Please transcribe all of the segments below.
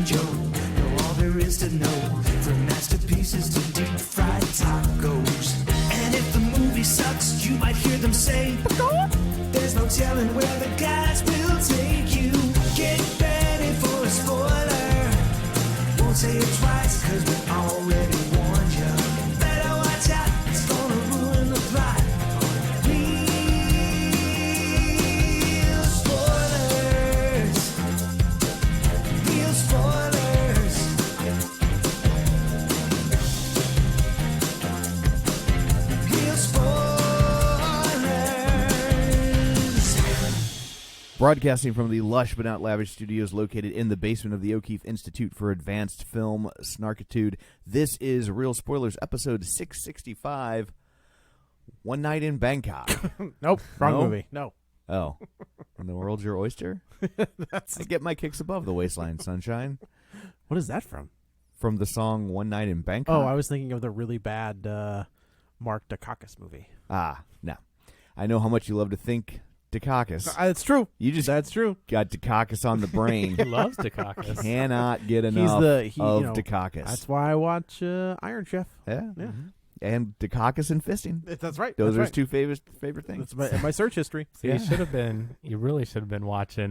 Joe. Know all there is to know, from masterpieces to deep fried tacos. And if the movie sucks, you might hear them say, there's no telling where the guys will take you. Get ready for a spoiler. Won't say it twice, cause we already warned you. Better watch out, it's gonna ruin the plot. Real spoilers. Real spoilers. Real spoilers. Broadcasting from the lush but not lavish studios located in the basement of the O'Keefe Institute for Advanced Film Snarkitude, this is Real Spoilers, episode 665, One Night in Bangkok. Nope, wrong No? movie. No. Oh, and the world's your oyster? I get my kicks above the waistline, sunshine. What is that from? From the song One Night in Bangkok? Oh, I was thinking of the really bad Mark Dacakis movie. Ah, no. I know how much you love to think Dacakis. That's true. You just That's true. got Dacakis on the brain. He loves Dacakis. Cannot get He's enough the of you know, Dacakis. That's why I watch Iron Chef. Yeah. Yeah. And Dacakis and fisting. That's right. Those that's are right. his two favorite things. That's my search history. So Yeah. you really should have been watching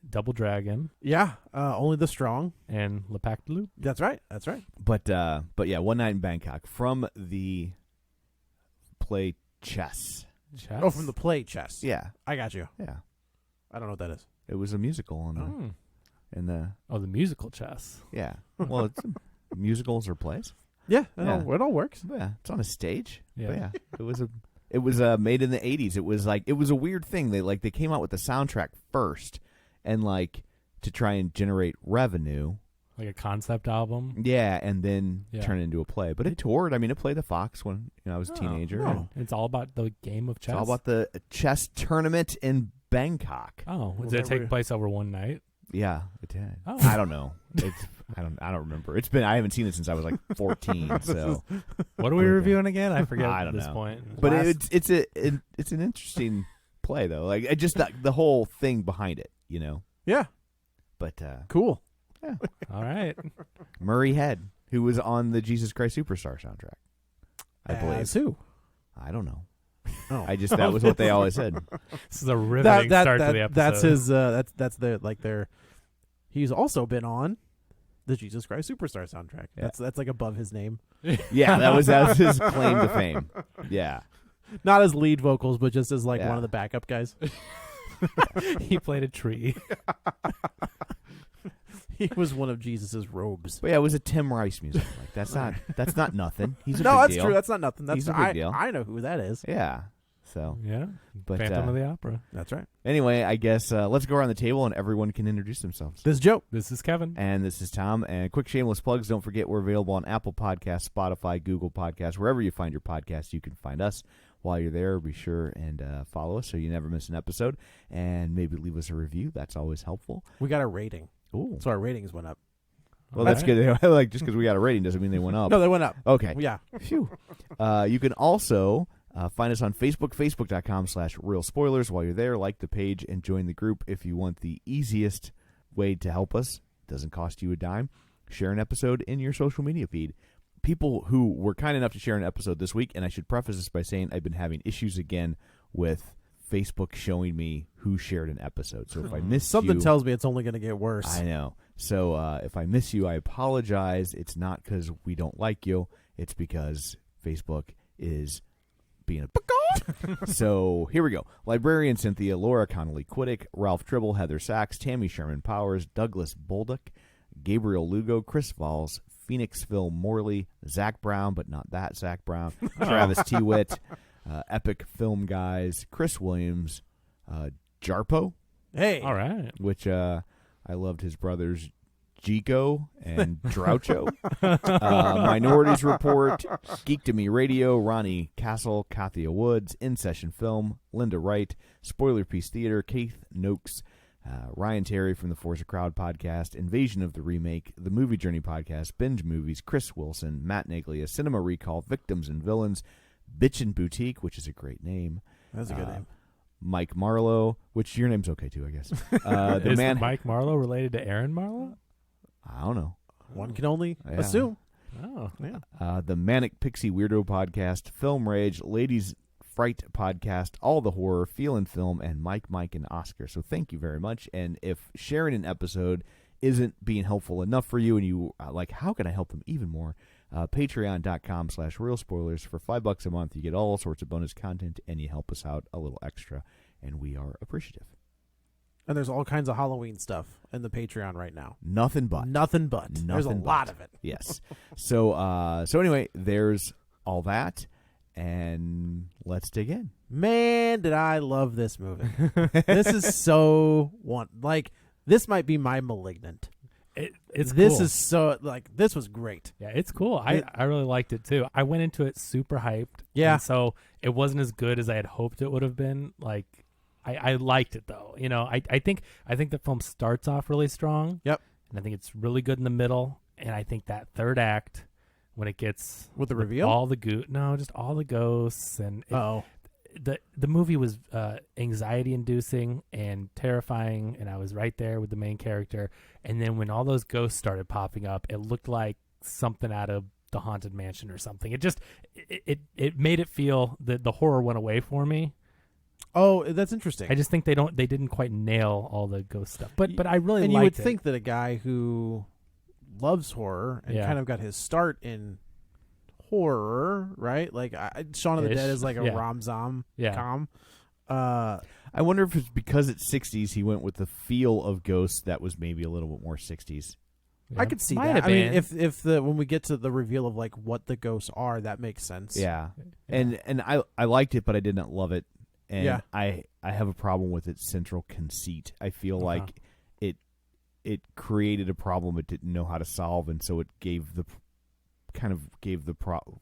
Double Dragon Yeah, only the strong. and Le Pacte de Loup. That's right. That's right. But yeah, One Night in Bangkok from the play Chess. Chess? Oh, from the play Chess. Yeah, I got you. yeah. I don't know what that is. It was a musical in the Oh, the musical Chess. yeah. Well, it's musicals or plays. Yeah, Yeah. it all works. Yeah, it's on a stage. Yeah. But yeah. It was made in the 80s. It was a weird thing. They came out with the soundtrack first, and to try and generate revenue. Like a concept album. Yeah, and then Yeah. turn it into a play. But it toured. I mean, it played the Fox when I was a teenager. oh. and It's all about the game of chess. It's all about the chess tournament in Bangkok. Oh, Well, did it that take we- place over one night? Yeah, it did. Oh. I don't know. I don't remember. I haven't seen it since I was 14. So, What are we reviewing again? I forget I at don't this know. point. but it's an interesting play though. Just the whole thing behind it, Yeah, But cool. All right. Murray Head, who was on the Jesus Christ Superstar soundtrack, I believe. As who? I don't know. Oh, That was what they always said. This is a riveting start to the episode. That's his. That's their. He's also been on the Jesus Christ Superstar soundtrack. Yeah. That's like above his name. Yeah, that was his claim to fame. Yeah. Not as lead vocals, but just as one Yeah. of the backup guys. He played a tree. He was one of Jesus's robes. But yeah, it was a Tim Rice musical. That's not nothing. He's a No, big that's deal. true. That's not nothing. That's He's a big deal. I know who that is. Yeah. So, Yeah. but Phantom of the Opera. That's right. anyway, I guess let's go around the table and everyone can introduce themselves. This is Joe. This is Kevin. And this is Tom. And quick shameless plugs. Don't forget we're available on Apple Podcasts, Spotify, Google Podcasts. Wherever you find your podcasts, you can find us. While you're there, be sure and follow us so you never miss an episode. And maybe leave us a review. That's always helpful. We got a rating, Ooh. so our ratings went up. Well, that's good. Just because we got a rating doesn't mean they went up. No, they went up. Okay. Yeah. Phew. You can also find us on Facebook, facebook.com/Real Spoilers. While you're there, like the page and join the group if you want the easiest way to help us. Doesn't cost you a dime. Share an episode in your social media feed. People who were kind enough to share an episode this week, and I should preface this by saying I've been having issues again with Facebook showing me who shared an episode. So if I miss Something you, tells me it's only going to get worse. I know. So if I miss you, I apologize. It's not because we don't like you. It's because Facebook is being a... So here we go. Librarian Cynthia, Laura Connolly Quiddick, Ralph Tribble, Heather Sachs, Tammy Sherman Powers, Douglas Bolduc, Gabriel Lugo, Chris Valls, Phoenixville Morley, Zach Brown, but not that Zach Brown, Travis T. Witt, Epic Film Guys, Chris Williams, Jarpo, Hey. All right. which I loved his brothers Gico and Droucho. Minorities Report, Geek to Me Radio, Ronnie Castle, Kathia Woods, In Session Film, Linda Wright, Spoiler Piece Theater, Keith Noakes, Ryan Terry from the Force a Crowd podcast, Invasion of the Remake, The Movie Journey podcast, Binge Movies, Chris Wilson, Matt Naglia, Cinema Recall, Victims and Villains, Bitchin' Boutique, which is a great name. That's a good name. Mike Marlowe, which your name's okay too, I guess. Is Mike Marlowe related to Aaron Marlowe? I don't know. One can only Yeah. assume. Oh, Yeah. The Manic Pixie Weirdo Podcast, Film Rage, Ladies Fright Podcast, All the Horror, Feel and Film, and Mike, and Oscar. So thank you very much. And if sharing an episode isn't being helpful enough for you and you like, how can I help them even more? Patreon.com/RealSpoilers. For $5 a month, you get all sorts of bonus content and you help us out a little extra. And we are appreciative. And there's all kinds of Halloween stuff in the Patreon right now. Nothing but. Nothing but. There's a Nothing but. lot of it. Yes. So anyway, there's all that. And let's dig in. Man, did I love this movie. This is so this might be my Malignant. It's This cool. is so this was great. Yeah, it's cool. I really liked it too. I went into it super hyped. Yeah. And so it wasn't as good as I had hoped it would have been. Like, I liked it though. You know, I think the film starts off really strong. Yep. And I think it's really good in the middle. And I think that third act, when it gets With the reveal? all the just all the ghosts and the movie was anxiety inducing and terrifying, and I was right there with the main character. And then when all those ghosts started popping up, it looked like something out of the Haunted Mansion or something. It just it made it feel that the horror went away for me. Oh, that's interesting. I just think they didn't quite nail all the ghost stuff. But I really and liked you would it. think that a guy who loves horror and kind of got his start in horror, right? Like Shaun of the Ish. Dead is like a Yeah. rom-zom Yeah. com. I wonder if it's because it's 60s, he went with the feel of Ghosts that was maybe a little bit more 60s. Yeah. I could see Might that. have I mean, been. if when we get to the reveal of like what the ghosts are, that makes sense. Yeah. Yeah. And I liked it, but I did not love it. And Yeah. I have a problem with its central conceit. I feel like it created a problem it didn't know how to solve, and so it gave the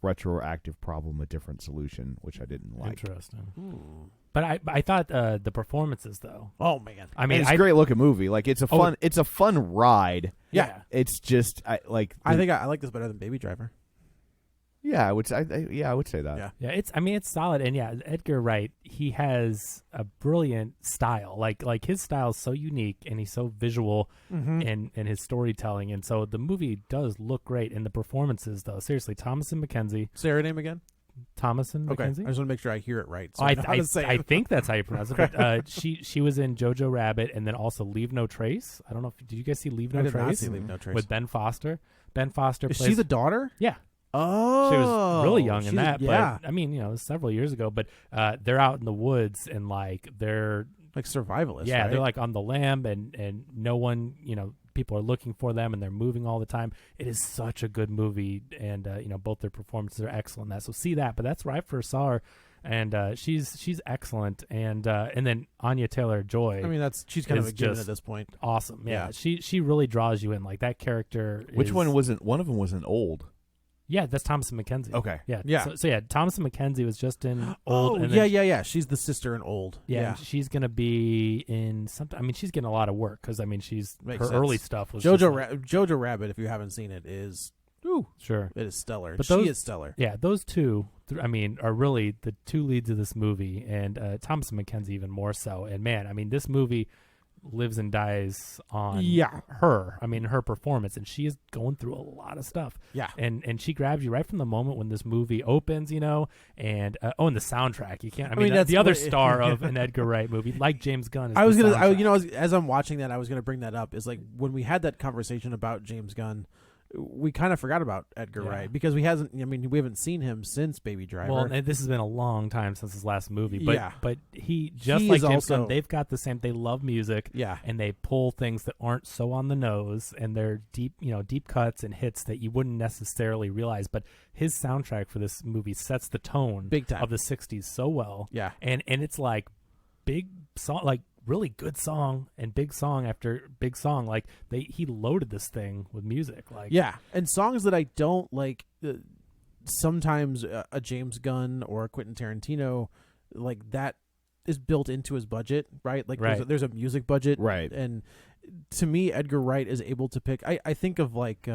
retroactive problem a different solution, which I didn't like. Interesting. But I thought the performances though. Oh man. I mean, And it's a great looking movie. Like it's a fun ride. Yeah. It's just I think I like this better than Baby Driver. I would say that. Yeah. Yeah, it's solid, and yeah, Edgar Wright, he has a brilliant style. Like his style is so unique, and he's so visual in his storytelling, and so the movie does look great. And the performances, though, seriously, Thomasin McKenzie, Say her name again. Thomasin Okay. I McKenzie. just want to make sure I hear it right. So Oh, I know how to say I it. think that's how you pronounce it. But she was in Jojo Rabbit, and then also Leave No Trace. I don't know did you guys see Leave I No did not Trace see Leave No Trace. with Ben Foster? Ben Foster Is plays she the daughter? yeah. Oh, She was really young in that, Yeah, but I mean, it was several years ago. But they're out in the woods and like they're like survivalists. yeah, right? they're like on the lam and no one, people are looking for them and they're moving all the time. It is such a good movie, and both their performances are excellent. In that, so see that. But that's where I first saw her, and she's excellent. And then Anya Taylor-Joy. I mean, she's kind of is a given just at this point. awesome. Yeah, Yeah. she really draws you in. Like that character. Which is, one wasn't? One of them wasn't old. Yeah, that's Thomasin McKenzie. Okay. Yeah. Yeah. So yeah, Thomasin McKenzie was just in Old. Oh, and yeah, then yeah. She's the sister in Old. Yeah, and she's gonna be in something. I mean, she's getting a lot of work because I mean, Makes her sense. early stuff was just like- Jojo Rabbit. If you haven't seen it, is sure. it is stellar. But She those- is stellar. Yeah, those two, I mean, are really the two leads of this movie, and Thomasin McKenzie even more so. And man, I mean, this movie lives and dies on her. I mean, her performance, and she is going through a lot of stuff. Yeah. And she grabs you right from the moment when this movie opens, and and the soundtrack. You can't. I mean, that's the other what- star of an Edgar Wright movie, like James Gunn. Is I was the gonna, soundtrack. as I'm watching that, I was gonna bring that up. Is like when we had that conversation about James Gunn, we kind of forgot about Edgar Yeah. Wright because we haven't seen him since Baby Driver. Well, and this has been a long time since his last movie, but Yeah. but he just He like is James also- Gunn, they've got the same. They love music, Yeah. and they pull things that aren't so on the nose, and they're deep, deep cuts and hits that you wouldn't necessarily realize. But his soundtrack for this movie sets the tone Big time. of the '60s so well, Yeah. and it's like big song, like really good song and big song after big song. Like he loaded this thing with music, like Yeah, and songs that I don't like. Sometimes a James Gunn or a Quentin Tarantino, like that, is built into his budget, right? Like Right. there's a music budget, Right. And to me, Edgar Wright is able to pick. I think of like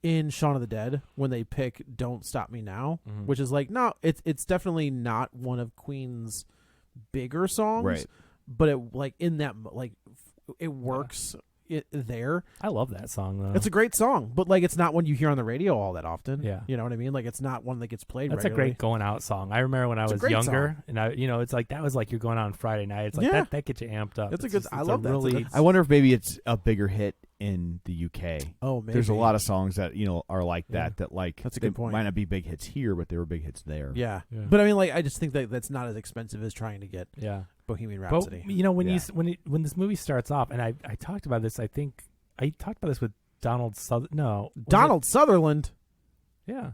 in Shaun of the Dead when they pick "Don't Stop Me Now," Mhm. which is like no, it's definitely not one of Queen's bigger songs, Right. but it like in that like it works there. I love that song though. It's a great song, but like it's not one you hear on the radio all that often. Yeah. You know what I mean? Like it's not one that gets played That's regularly. a great going out song. I remember when I was younger, and it's like that was like you're going out on Friday night. It's like that gets you amped up. It's a good. I love that. Really, I wonder if maybe it's a bigger hit in the UK. Oh, maybe. There's a lot of songs that are like that. That like that's a good point. Might not be big hits here, but they were big hits there. Yeah. But I mean, like I just think that that's not as expensive as trying to get Bohemian Rhapsody. But when this movie starts off, and I talked about this. I think I talked about this with Donald Sutherland. No, Donald Sutherland. Yeah.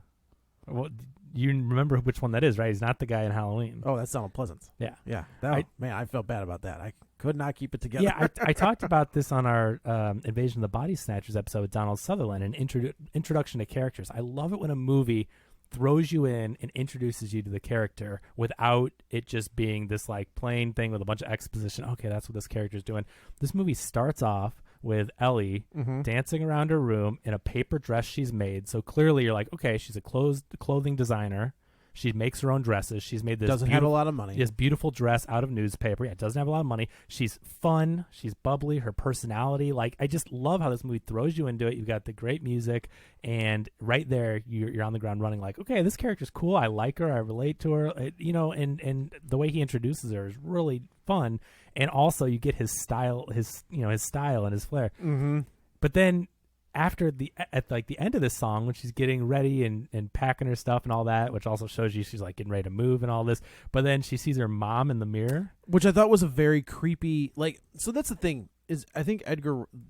Well, you remember which one that is, right? He's not the guy in Halloween. Oh, that's Donald Pleasance. Yeah. Yeah. I felt bad about that. I could not keep it together. Yeah, I talked about this on our Invasion of the Body Snatchers episode with Donald Sutherland, an introduction to characters. I love it when a movie throws you in and introduces you to the character without it just being this like plain thing with a bunch of exposition. Okay, that's what this character's doing. This movie starts off with Ellie dancing around her room in a paper dress she's made. So clearly you're like, okay, she's a clothing designer. She makes her own dresses. She's made this doesn't have a lot of money. This beautiful dress out of newspaper. Yeah, doesn't have a lot of money. She's fun. She's bubbly. Her personality. Like, I just love how this movie throws you into it. You've got the great music, and right there, you're on the ground running. Like, okay, this character's cool. I like her. I relate to her. And the way he introduces her is really fun. And also, you get his style, his style and his flair. Mm-hmm. But then, at the end of this song, when she's getting ready and packing her stuff and all that, which also shows you she's like getting ready to move and all this, but then she sees her mom in the mirror, which I thought was a very creepy. Like, so that's the thing is, I think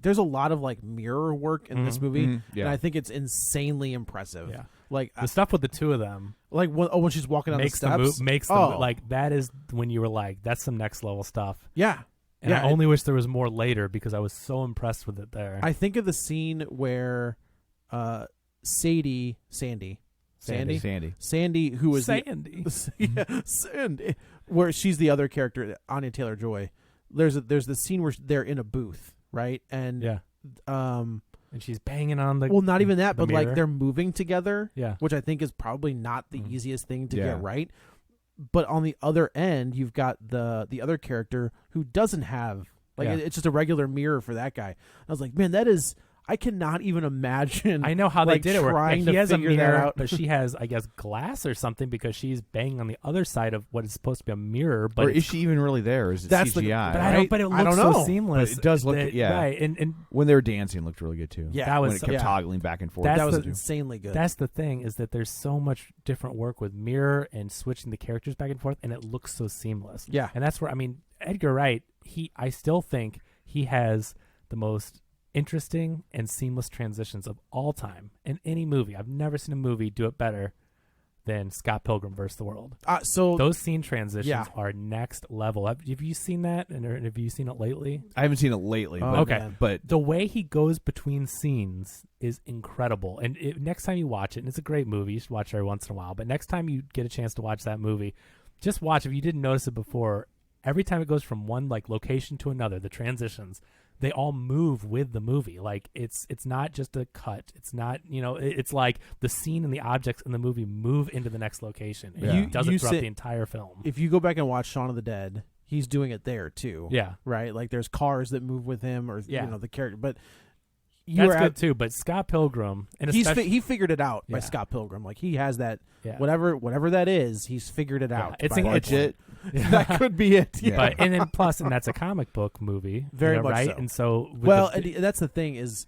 there's a lot of like mirror work in this movie, and I think it's insanely impressive. Yeah, like the stuff with the two of them, like when she's walking down the steps, like that is when you were like, that's some next level stuff. Yeah. And I only wish there was more later because I was so impressed with it there. I think of the scene where Sandy, who was Sandy, where she's the other character, Anya Taylor-Joy. There's the scene where they're in a booth, right? And and she's banging on the not even that, but mirror. like they're moving together, which I think is probably not the easiest thing to get right. But on the other end, you've got the other character who doesn't have it's just a regular mirror for that guy. I was like, man, that is. I cannot even imagine. I know how they did it. Trying he to has a figure mirror, that out, but she has, I guess, glass or something because she's banging on the other side of what is supposed to be a mirror. But or is she even really there? Or is it CGI? But it looks so seamless. But it does look, right. And when they were dancing, it looked really good too. Yeah, that was when it kept toggling back and forth. That was insanely good. That's the thing is that there's so much different work with mirror and switching the characters back and forth, and it looks so seamless. Yeah, and that's where Edgar Wright. I still think he has the most interesting and seamless transitions of all time in any movie. I've never seen a movie do it better than Scott Pilgrim vs. the World. So those scene transitions are next level. Have you seen that? And have you seen it lately? I haven't seen it lately. But the way he goes between scenes is incredible. And next time you watch it, and it's a great movie, you should watch it every once in a while. But next time you get a chance to watch that movie, just watch. If you didn't notice it before, every time it goes from one like location to another, the transitions, they all move with the movie. Like it's not just a cut. It's not, it's like the scene and the objects in the movie move into the next location. And he does it throughout the entire film. If you go back and watch Shaun of the Dead, he's doing it there too. Yeah. Right? Like there's cars that move with him or the character. But that's good too. But Scott Pilgrim, and he figured it out by Scott Pilgrim. Like he has that whatever that is, he's figured it out. It's budget. That could be it. Yeah. But and then plus, and that's a comic book movie, very much right? So. And so, and that's the thing is,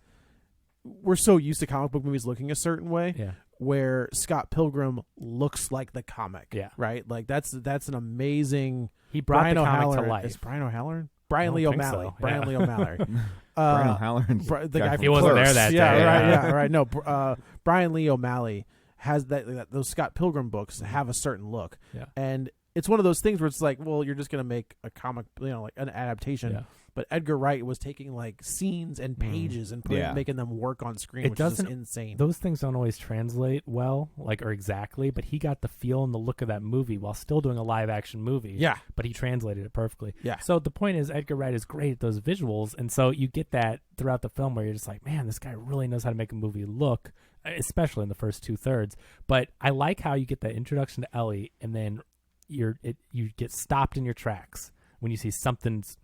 we're so used to comic book movies looking a certain way. Where Scott Pilgrim looks like the comic. Right. Like that's an amazing. He brought Brian the comic O'Halloran. to life. Is Brian O'Halloran? Brian Lee O'Malley. So. Brian Lee O'Malley. Brian O'Halloran. The guy from he wasn't there that day. Right. No, Brian Lee O'Malley has those Scott Pilgrim books have a certain look. And it's one of those things where it's like, well, you're just going to make a comic, like an adaptation. Yeah. But Edgar Wright was taking like scenes and pages and making them work on screen, which is insane. Those things don't always translate well, or exactly, but he got the feel and the look of that movie while still doing a live action movie. Yeah. But he translated it perfectly. Yeah. So the point is Edgar Wright is great at those visuals, and so you get that throughout the film where you're just like, man, this guy really knows how to make a movie look, especially in the first 2/3. But I like how you get that introduction to Ellie and then you get stopped in your tracks. when you see something's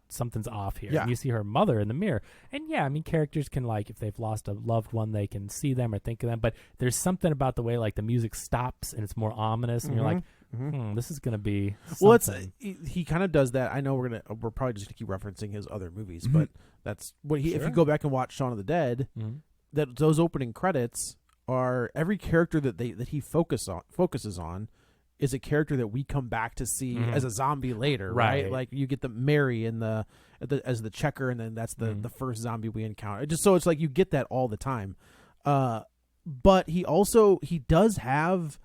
off here. Yeah. And you see her mother in the mirror. And yeah, I mean, characters can, like, if they've lost a loved one, they can see them or think of them. But there's something about the way, like, the music stops and it's more ominous, and you're like, this is gonna be something. Well, he kind of does that. I know we're probably just gonna keep referencing his other movies, but that's what he. If you go back and watch Shaun of the Dead, that those opening credits are every character that he focuses on is a character that we come back to see as a zombie later, right? Like you get the Mary as the checker, and then that's the first zombie we encounter. It's like you get that all the time. But he does have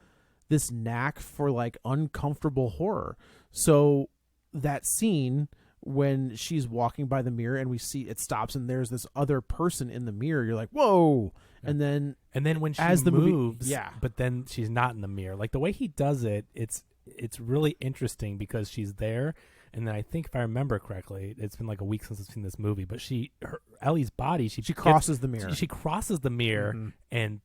this knack for like uncomfortable horror. So that scene when she's walking by the mirror and we see it stops and there's this other person in the mirror, you're like, whoa. And then when she moves, but then she's not in the mirror. Like the way he does it, it's really interesting because she's there. And then I think if I remember correctly, it's been like a week since I've seen this movie, but Ellie's body, she crosses the mirror. She crosses the mirror and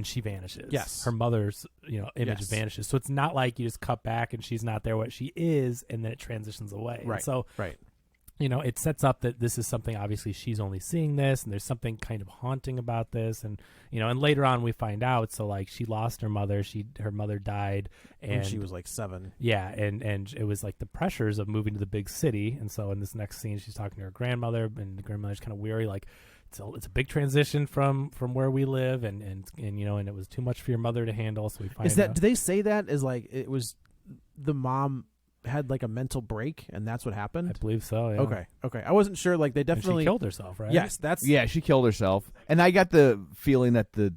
she vanishes. Yes. Her mother's, image vanishes. So it's not like you just cut back and she's not there what she is and then it transitions away. Right. And so right. It sets up that this is something, obviously she's only seeing this and there's something kind of haunting about this. And, and later on we find out, so like she lost her mother, her mother died and she was like 7. Yeah. And it was like the pressures of moving to the big city. And so in this next scene, she's talking to her grandmother and the grandmother's kind of weary, like, it's a big transition from where we live, and it was too much for your mother to handle. So we find out. Do they say that as like it was the mom had like a mental break and that's what happened? I believe so. Yeah. Okay. I wasn't sure. Like they definitely and she killed herself, right? Yes, she killed herself, and I got the feeling that the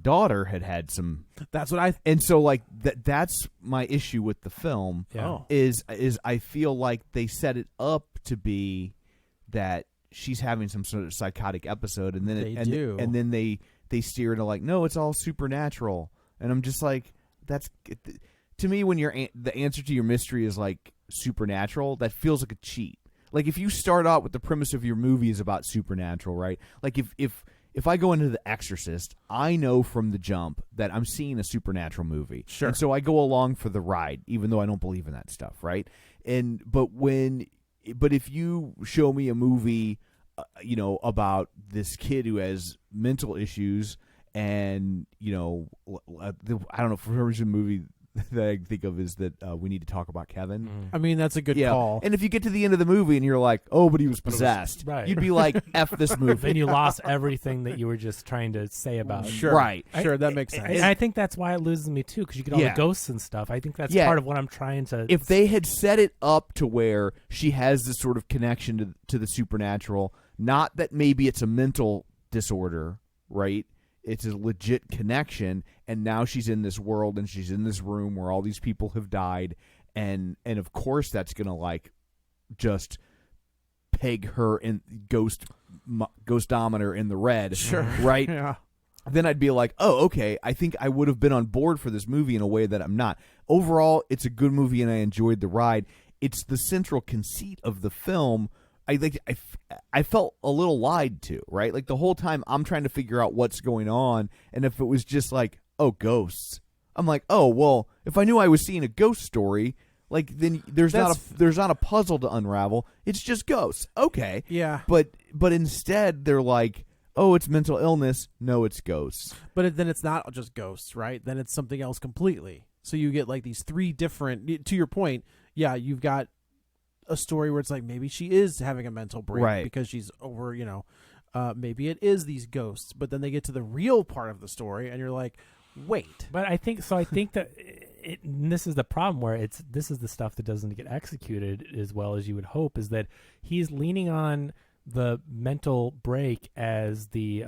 daughter had some. That's what and so like that's my issue with the film. Yeah. Is I feel like they set it up to be that she's having some sort of psychotic episode, and then they steer into like, no, it's all supernatural, and I'm just like, that's to me when the answer to your mystery is like supernatural, that feels like a cheat. Like if you start out with the premise of your movie is about supernatural, right? Like if I go into The Exorcist, I know from the jump that I'm seeing a supernatural movie, sure, and so I go along for the ride, even though I don't believe in that stuff, right? But if you show me a movie, about this kid who has mental issues, and I don't know, for some movie that I think of is that We Need to Talk About Kevin. I mean, that's a good call. And if you get to the end of the movie and you're like, oh, but he was possessed, right, you'd be like, F this movie. Then you lost everything that you were just trying to say about it. Sure. Right. Sure, that makes sense. And I think that's why it loses me, too, because you get all the ghosts and stuff. I think that's part of what I'm trying to... If they had set it up to where she has this sort of connection to the supernatural, not that maybe it's a mental disorder, right? It's a legit connection, and now she's in this world and she's in this room where all these people have died, and of course that's gonna like just peg her in ghostometer in the red, sure, right? Yeah. Then I'd be like, oh, okay, I think I would have been on board for this movie in a way that I'm not. Overall, it's a good movie and I enjoyed the ride. It's the central conceit of the film. I felt a little lied to, right? Like the whole time I'm trying to figure out what's going on, and if it was just like, oh, ghosts, I'm like, oh, well, if I knew I was seeing a ghost story, like then there's not a puzzle to unravel. It's just ghosts. Okay. Yeah. But instead they're like, oh, it's mental illness. No, it's ghosts. But then it's not just ghosts, right? Then it's something else completely. So you get like these 3 different, to your point, yeah, you've got a story where it's like maybe she is having a mental break, right, because she's over, maybe it is these ghosts, but then they get to the real part of the story and you're like, wait. But I think that this is the problem where this is the stuff that doesn't get executed as well as you would hope, is that he's leaning on the mental break as the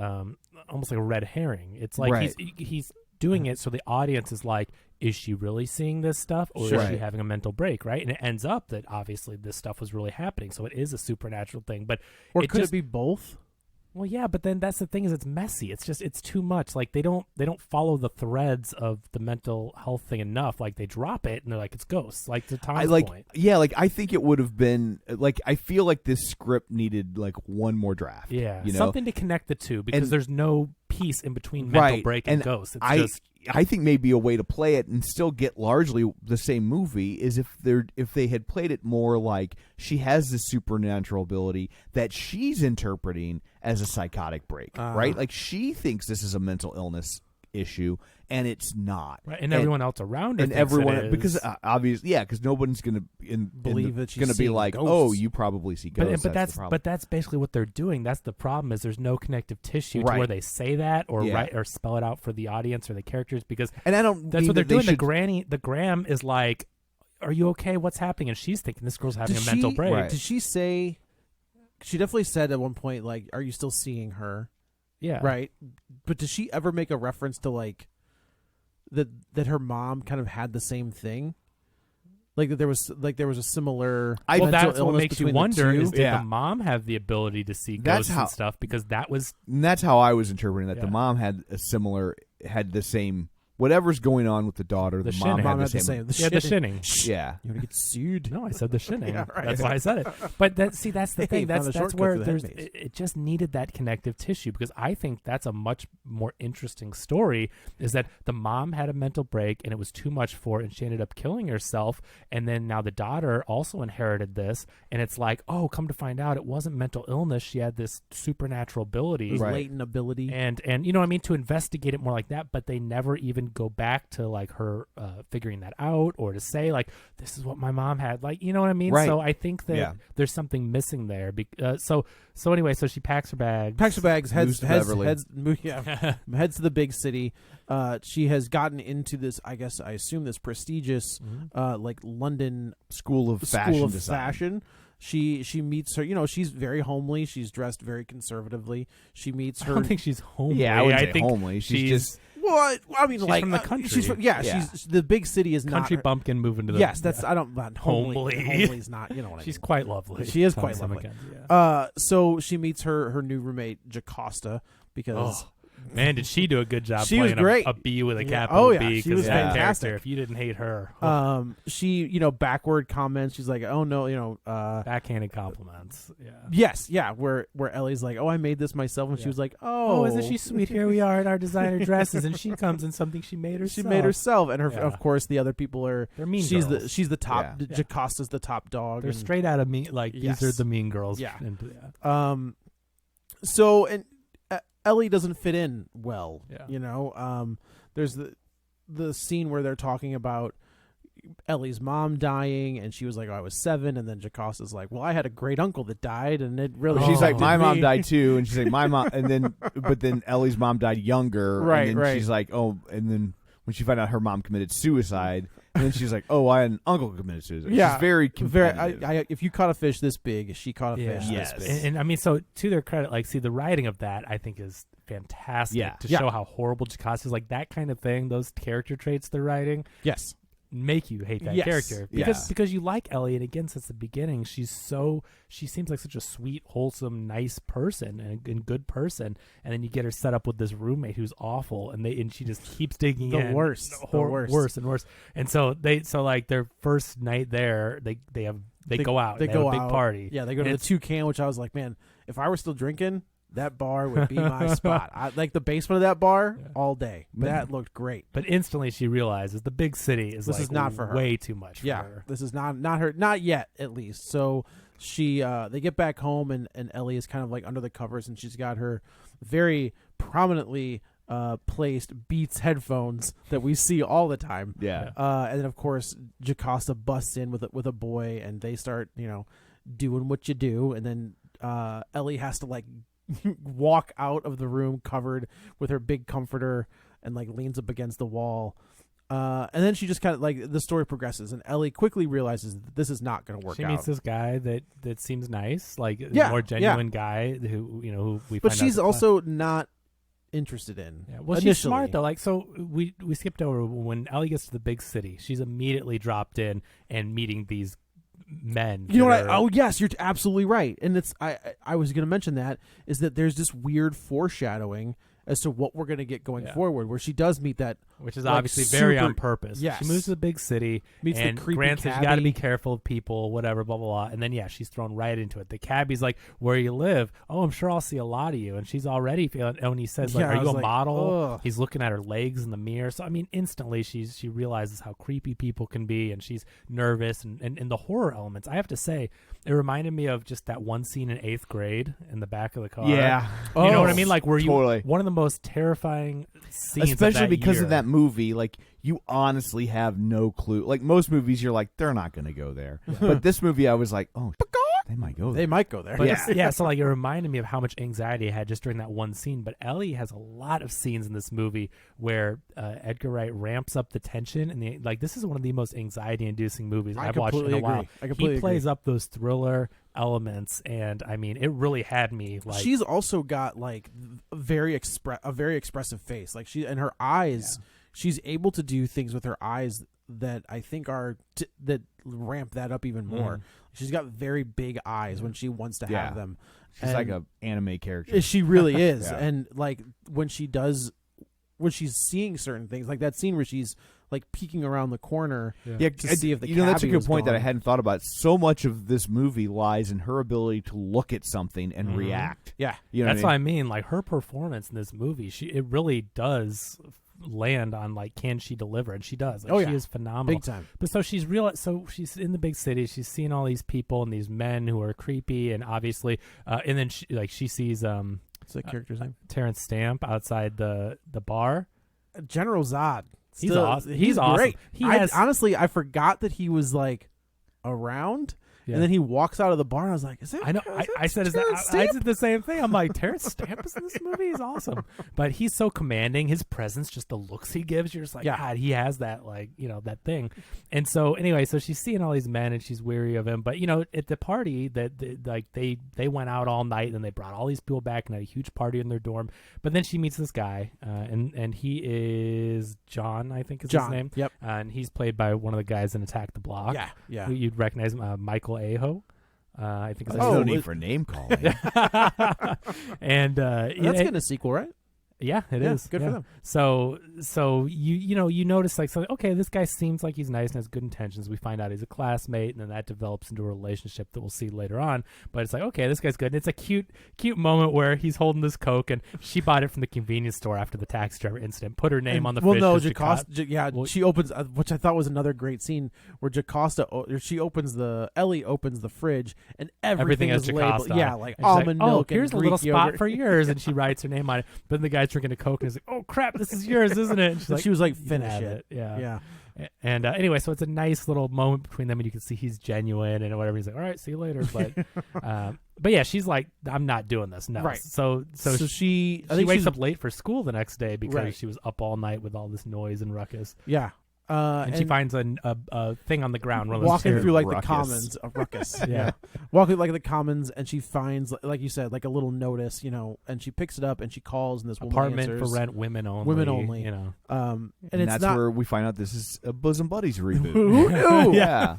almost like a red herring. It's like right, he's doing it so the audience is like, is she really seeing this stuff, or is she having a mental break, right? And it ends up that obviously this stuff was really happening, so it is a supernatural thing. But could it be both? Well, yeah, but then that's the thing, is it's messy. It's too much. Like they don't follow the threads of the mental health thing enough. Like they drop it and they're like, it's ghosts. Like to Tom's point. Yeah, like I think it would have been like, I feel like this script needed like one more draft. Yeah, you know? Something to connect the two, because there's no piece in between Mental Break and Ghost. It's I think maybe a way to play it and still get largely the same movie is if they had played it more like she has this supernatural ability that she's interpreting as a psychotic break, right? Like she thinks this is a mental illness issue, and it's not. Right, and everyone else around her and thinks everyone it is. because obviously, because nobody's going to believe that she's going to be seeing like, ghosts. oh, you probably see ghosts. But that's basically what they're doing. That's the problem. Is there's no connective tissue to where they say that or write or spell it out for the audience or the characters because and I don't. That's what they're doing. The Graham is like, "Are you okay? What's happening?" And she's thinking this girl's having a mental break. Right. Did she say? She definitely said at one point, like, "Are you still seeing her?" Yeah. Right. But does she ever make a reference to like that her mom kind of had the same thing? Like that there was a similar. Well, that's what illness makes you between wonder: the two? is did the mom have the ability to see ghosts and stuff? Because that's how I was interpreting that. The mom had the same. Whatever's going on with the daughter, the mom had the same. The shinning. Yeah. You want to get sued? No, I said the shinning. Yeah, right. That's why I said it. But that's the thing. That's where there's it just needed that connective tissue because I think that's a much more interesting story. Is that the mom had a mental break and it was too much for her, and she ended up killing herself. And then now the daughter also inherited this, and it's like, oh, come to find out, it wasn't mental illness. She had this supernatural ability, latent ability, and you know what I mean, to investigate it more like that. But they never even go back to like her figuring that out or to say like this is what my mom had, like, you know what I mean. Right. So I think that there's something missing there. So anyway, so she packs her bags, heads to the big city. She has gotten into this, I assume this prestigious like London school of fashion. She meets her. She's very homely. She's dressed very conservatively. She meets her. I don't think she's homely. Yeah, I think homely. She's just. Well, I mean, she's like from the country. She's the big city is country not bumpkin moving to the. Yes, that's I don't. Not homely. Homely's not. You know what I mean. She's quite lovely. She is quite lovely. So she meets her new roommate Jocasta because. Oh. Man, did she do a good job she playing was great. A bee with a capital B? She was fantastic. If you didn't hate her. She, backward comments. She's like, oh, no, backhanded compliments. Yeah. Yes, yeah, where Ellie's like, oh, I made this myself. And she was like, oh. Isn't she sweet? Here we are in our designer dresses. And she comes in something she made herself. She made herself. And, of course, the other people are. They're mean she's girls. She's the top. Yeah. Jocasta's the top dog. They're straight out of these are the mean girls. Yeah. So, and Ellie doesn't fit in well. Yeah. There's the scene where they're talking about Ellie's mom dying, and she was like, oh, I was 7, and then Jocasta's like, well, I had a great uncle that died, and it really. She's like, my mom died too, and she's like, my mom, but then Ellie's mom died younger, right? And then she's like, oh, and then when she found out her mom committed suicide, and then she's like, oh, I had an uncle who committed suicide. Yeah, she's very competitive. If you caught a fish this big, she caught a fish this big. And I mean, so to their credit, like, see, the writing of that I think is fantastic to show how horrible Jocasta is. Like that kind of thing, those character traits they're writing. Yes. Make you hate that character because you like Ellie, and again, since the beginning, she seems like such a sweet, wholesome, nice person and good person, and then you get her set up with this roommate who's awful, and she just keeps digging in worse and worse. And so like their first night there, they go out, they go have a big party. Yeah, they go to the Toucan, which I was like, man, if I were still drinking, that bar would be my spot. I like the basement of that bar all day. That looked great. But instantly she realizes the big city is not for her. Way too much for her. This is not her, not yet at least. So she they get back home, and Ellie is kind of like under the covers, and she's got her very prominently placed Beats headphones that we see all the time. Yeah. And then of course Jocasta busts in with a boy, and they start doing what you do, and then Ellie has to like walk out of the room covered with her big comforter and like leans up against the wall, and then she just kind of like the story progresses, and Ellie quickly realizes that this is not going to work out. She meets this guy that seems nice, like a more genuine guy who who we. But she's also not interested in. Yeah. Well, she's smart though. Like, so we skipped over when Ellie gets to the big city. She's immediately dropped in and meeting these men. You know what? Oh yes, you're absolutely right. And it's I was going to mention that is that there's this weird foreshadowing as to what we're going to get going forward, where she does meet that, which is obviously very on purpose. Yes. She moves to the big city, meets and the creepy Grant says cabbie. you got to be careful of people, whatever, blah blah blah. And then she's thrown right into it. The cabbie's like, "Where you live? Oh, I'm sure I'll see a lot of you." And she's already feeling. And he says, "Like, are you a model?" Ugh. He's looking at her legs in the mirror. So I mean, instantly she realizes how creepy people can be, and she's nervous. And the horror elements, I have to say, it reminded me of just that one scene in 8th grade in the back of the car. Yeah. You know what I mean? Like, where totally. one of the most terrifying scenes, especially because of that movie. Like, you honestly have no clue. Like, most movies, you're like, they're not going to go there. But this movie, I was like, oh, they might go there. They might go there. But so like it reminded me of how much anxiety I had just during that one scene. But Ellie has a lot of scenes in this movie where Edgar Wright ramps up the tension, and this is one of the most anxiety-inducing movies I've watched in a while. He plays up those thriller elements, and I mean, it really had me like. She's also got like a very expressive face. Like and her eyes, she's able to do things with her eyes that I think are that ramp that up even more. She's got very big eyes when she wants to have them. She's like an anime character. She really is. And like when she's seeing certain things, like that scene where she's like peeking around the corner to see if the that's a cabbie good was point gone. that I hadn't thought about. So much of this movie lies in her ability to look at something and react. Yeah, that's what I mean. Like, her performance in this movie, it really does land on like, can she deliver? And she does. Like, she is phenomenal, big time. But so she's she's in the big city. She's seeing all these people and these men who are creepy, and obviously, and then she sees what's that character's name? Terrence Stamp outside the bar. General Zod. He's awesome. He's awesome. Great. He has honestly, I forgot that he was like around. Yeah. And then he walks out of the bar, and I was like, "Is that?" I know. I said, I said the same thing. I'm like, Terrence Stamp is in this movie. He's awesome, but he's so commanding. His presence, just the looks he gives, you're just like, God, he has that, like, that thing. And so anyway, so she's seeing all these men, and she's weary of him. But at the party, they went out all night, and they brought all these people back and had a huge party in their dorm. But then she meets this guy, and he is John, I think is his name. Yep. And he's played by one of the guys in Attack the Block. Yeah. You'd recognize him, Michael Aho. I think there's no need for name calling. And that's getting a sequel, right? Yeah, it is. Good for them. So you notice like, so okay, this guy seems like he's nice and has good intentions. We find out he's a classmate, and then that develops into a relationship that we'll see later on. But it's like, okay, this guy's good. And it's a cute moment where he's holding this Coke, and she bought it from the convenience store after the taxi driver incident. Put her name on the fridge. Well, no, she opens, which I thought was another great scene where Ellie opens the fridge, and everything is labeled. Yeah, like almond milk. Here's and a little Greek spot yogurt. for yours, and she writes her name on it. But then the guy's drinking a Coke, and he's like, "Oh crap, this is yours, isn't it?" And she was like, "You "Finish have it." Yeah. And anyway, so it's a nice little moment between them, and you can see he's genuine and whatever. He's like, "All right, see you later." But yeah, she's like, "I'm not doing this." No. Right. So she wakes up late for school the next day because Right. she was up all night with all this noise and ruckus. Yeah. And she finds a thing on the ground. One of those walking stairs. through like ruckus. the commons, a ruckus. Yeah. Walking like the commons, and she finds, like you said, like a little notice, and she picks it up and she calls, and this woman Apartment answers. for rent, women only. Women only. And it's that's not where we find out this is a Bosom Buddies reboot. Who knew? Yeah.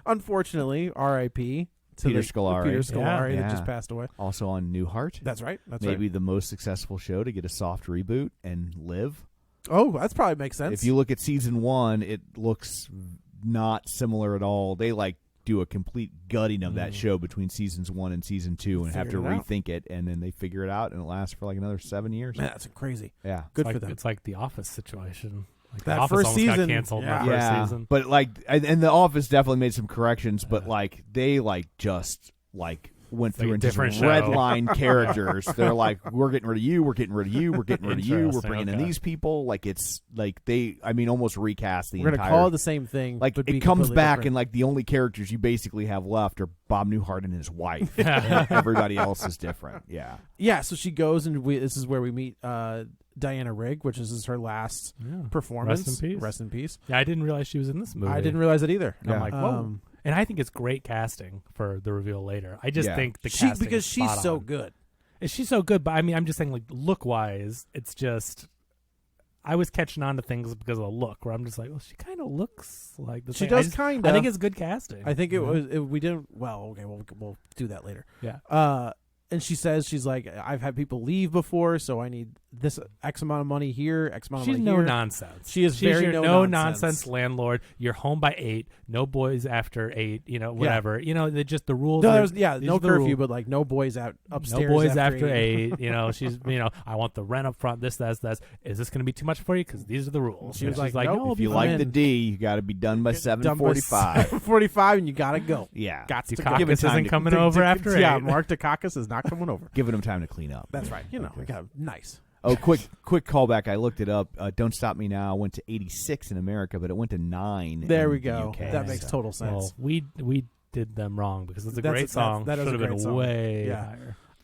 Unfortunately, R.I.P. to Peter the- Scolari. Peter Scolari Yeah. that just passed away. Also on Newhart. That's right. Maybe the most successful show to get a soft reboot and live. Oh, that's probably makes sense. If you look at season 1, it looks not similar at all. They do a complete gutting of that show between seasons 1 and season 2 and have to rethink it, and then they figure it out, and it lasts for like another 7 years. Man, that's crazy. Yeah. Good It's for them. It's like the Office situation. Like That the Office first almost got season, canceled in the yeah. first season. But and the Office definitely made some corrections, but they just went through a and just different show. redline characters. They're like, we're getting rid of you, we're getting rid of you, we're getting rid of you, we're Interesting, bringing in okay. these people. It's they almost recast the We're entire. gonna call it the same thing. Like, but be it comes completely back different. and the only characters you basically have left are Bob Newhart and his wife. And everybody else is different. Yeah. Yeah, so she goes, and this is where we meet Diana Rigg, which is her last performance. Rest in peace. Rest in peace. Yeah, I didn't realize she was in this movie. I didn't realize it either. And I'm like, whoa. And I think it's great casting for the reveal later. I just think the casting because is she's spot so on. good. And she's so good, but I mean, I'm just saying, look wise, it's just. I was catching on to things because of the look, where I'm just like, well, she kind of looks like the She thing. does kind of. I think it's good casting. I think it was. We didn't. Well, okay, we'll do that later. Yeah. And she says, she's like, I've had people leave before, so I need this X amount of money here, X amount of She's money no here. nonsense. She is She's very your no-nonsense landlord. You're home by 8. No boys after 8. Whatever. They just the rules. No, these no are the curfew, rules. but like no boys out upstairs. No boys after 8. 8. She's I want the rent up front. This, that's. Is this going to be too much for you? Because these are the rules. She was she's like, no. If you like the D, you got to be done by 7:45. 45, and you gotta go. Yeah, Got to go. Give it Dukakis time isn't to- coming over after 8. Yeah, Mark Dukakis is not coming over. Giving them time to clean up. That's right. We got nice. Oh, quick callback. I looked it up. Don't Stop Me Now went to 86 in America, but it went to 9. There in we the go. UK. That makes total sense. Well, we did them wrong because it's a That's great song. that is Should a have great been song. way Yeah.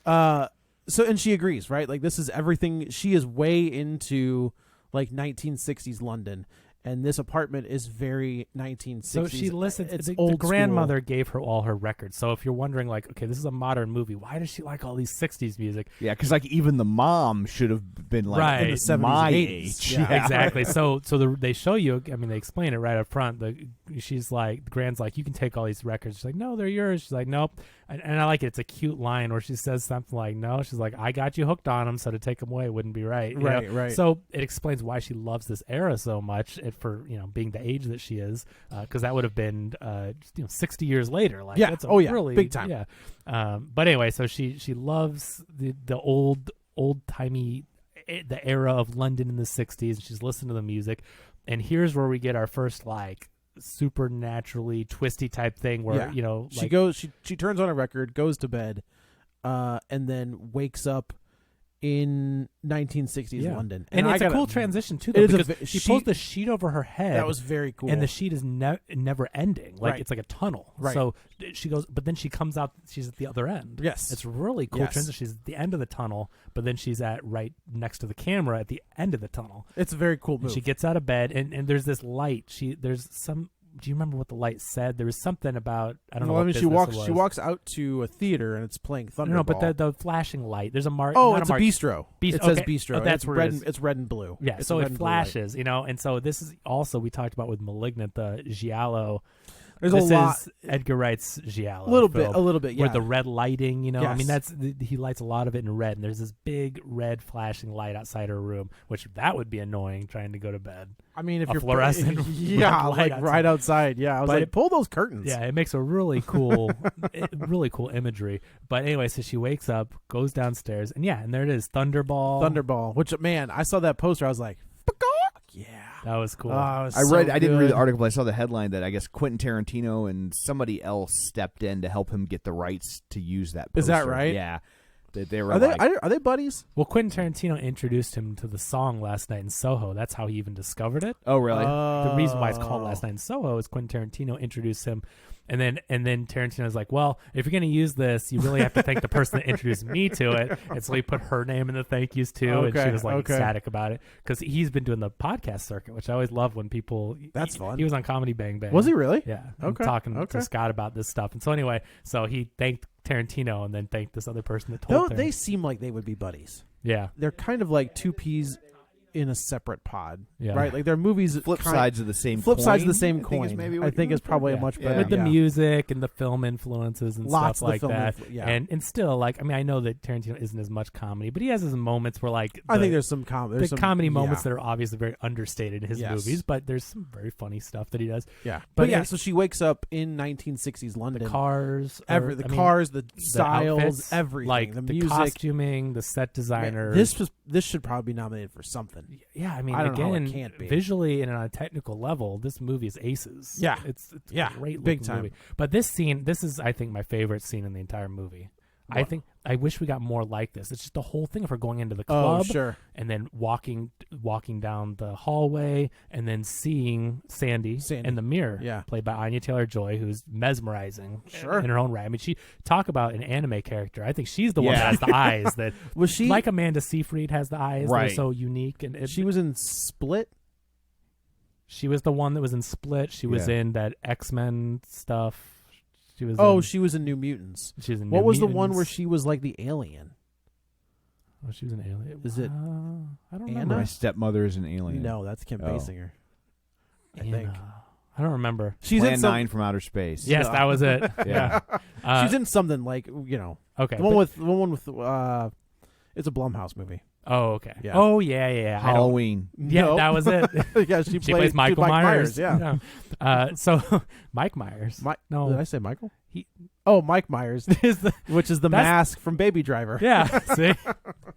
higher. So and she agrees, right? Like this is everything. She is way into like 1960s London, and this apartment is very 1960s. So she listened. It's the old grandmother school. gave her all her records. So if you're wondering, like, okay, this is a modern movie. Why does she like all these 60s music? Yeah, because like even the mom should have been like Right. In the 70s, my 80s. age. Yeah. Exactly. So they show you. I mean, they explain it right up front. She's like, the grand's like, you can take all these records. She's like, no, they're yours. She's like, nope. And I like it. It's a cute line where she says something like, no. She's like, I got you hooked on them, so to take them away wouldn't be right. You know? Right. So it explains why she loves this era so much for being the age that she is, because that would have been 60 years later. Like, Yeah. that's Really big time. Yeah. But anyway, so she loves the old timey, the era of London in the 60s. She's listening to the music, and here's where we get our first like supernaturally twisty type thing where she goes, she turns on a record, goes to bed, and then wakes up in 1960s London. And it's a cool transition too, though, because she pulls the sheet over her head. That was very cool. And the sheet is never ending. Like Right. it's like a tunnel. Right. So she goes, but then she comes out. She's at the other end. Yes. It's really cool Yes. transition. She's at the end of the tunnel, but then she's at right next to the camera at the end of the tunnel. It's a very cool And move. she gets out of bed, and there's this light. Do you remember what the light said? There was something about I don't know. Well, What she business it was. she walks out to a theater and it's playing Thunderball. No, but the flashing light. There's a mark. Oh, not it's a bistro. It says okay. bistro. Oh, that's it's where red. it is. It's red and blue. Yeah, It's so a red it and blue light. flashes, and so this is also we talked about with Malignant, the Giallo. There's this a lot. is Edgar Wright's Giallo. A little film, bit. Yeah. With the red lighting, I mean, Yes. he lights a lot of it in red, and there's this big red flashing light outside her room, which that would be annoying trying to go to bed. I mean, if a you're fluorescent red yeah, light like right outside. Yeah, I was But like, pull those curtains. Yeah, it makes a really cool, really cool imagery. But anyway, so she wakes up, goes downstairs, and there it is, Thunderball. Which, man, I saw that poster. I was like, yeah, That was cool. I didn't read the article, but I saw the headline that I guess Quentin Tarantino and somebody else stepped in to help him get the rights to use that poster. Is that right? Yeah. That they were Are they buddies? Well, Quentin Tarantino introduced him to the song Last Night in Soho. That's how he even discovered it. Oh, really? The reason why it's called Last Night in Soho is Quentin Tarantino introduced him. And then Tarantino's like, well, if you're going to use this, you really have to thank the person that introduced me to it. And so he put her name in the thank yous too. And she was like ecstatic about it because he's been doing the podcast circuit, which I always love when people. That's fun. He was on Comedy Bang Bang. Was he really? Yeah. Okay. Talking to Scott about this stuff. And so anyway, so he thanked Tarantino and then thanked this other person that told him. They seem like they would be buddies. Yeah. They're kind of like two peas in a separate pod, Yeah. right? Like their movies Flip sides of the same flip coin. sides of the same I think coin. is maybe I what think you it's would probably put. a much Yeah. better. With the yeah. music and the film influences and Lots stuff of the like film that. yeah. And still, like, I mean, I know that Tarantino isn't as much comedy, but he has his moments where, like, I think there's some comedy moments that are obviously very understated in his Yes. movies, but there's some very funny stuff that he does. Yeah. But But so she wakes up in 1960s London. The cars, cars, the styles, outfits, everything, like the the music, costuming, the set designer. This should probably be nominated for something. Yeah, I mean, I don't know how it again, can't be. visually and on a technical level, this movie is aces. Yeah. It's Yeah, a great big looking time. movie. But this is, I think, my favorite scene in the entire movie. I wish we got more like this. It's just the whole thing of her going into the club, sure. and then walking down the hallway, and then seeing Sandy in the mirror, played by Anya Taylor-Joy, who's mesmerizing, in her own right. I mean, she talk about an anime character. I think she's the one that has the eyes that Was she like Amanda Seyfried has the eyes that are Right. so unique, and she was in Split. She was the one that was in Split. She was in that X-Men stuff. She was. She was in New Mutants. She was in. What New was Mutants. the one where she was like the alien? Oh, she was an alien. Is it I don't Anna? remember. My stepmother is an alien. No, that's Kim Basinger. I think I don't remember. she's Plan in some, 9 from outer space. Yes, that was it. Yeah. she's in something like Okay. the one with it's a Blumhouse movie. Oh, okay. Yeah. Oh, yeah. Halloween. Yeah, Nope. that was it. Yeah, she plays Michael Myers. Yeah. So Mike Myers. No, Did I say Michael? He- Mike Myers, which is the That's- mask from Baby Driver. Yeah, see,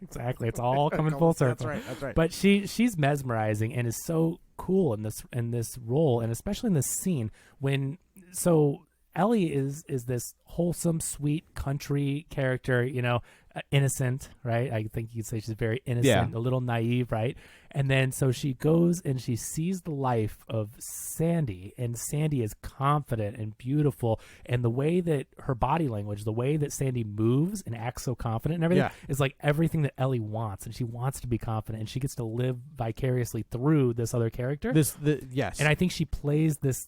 exactly. It's all coming full circle. That's right. But she's mesmerizing and is so cool in this role, and especially in this scene when Ellie is this wholesome, sweet country character, innocent, right? I think you'd say she's very innocent, a little naive, right? And then so she goes and she sees the life of Sandy, and Sandy is confident and beautiful, and the way that her body language, the way that Sandy moves and acts so confident and everything is like everything that Ellie wants, and she wants to be confident, and she gets to live vicariously through this other character. Yes. And I think she plays this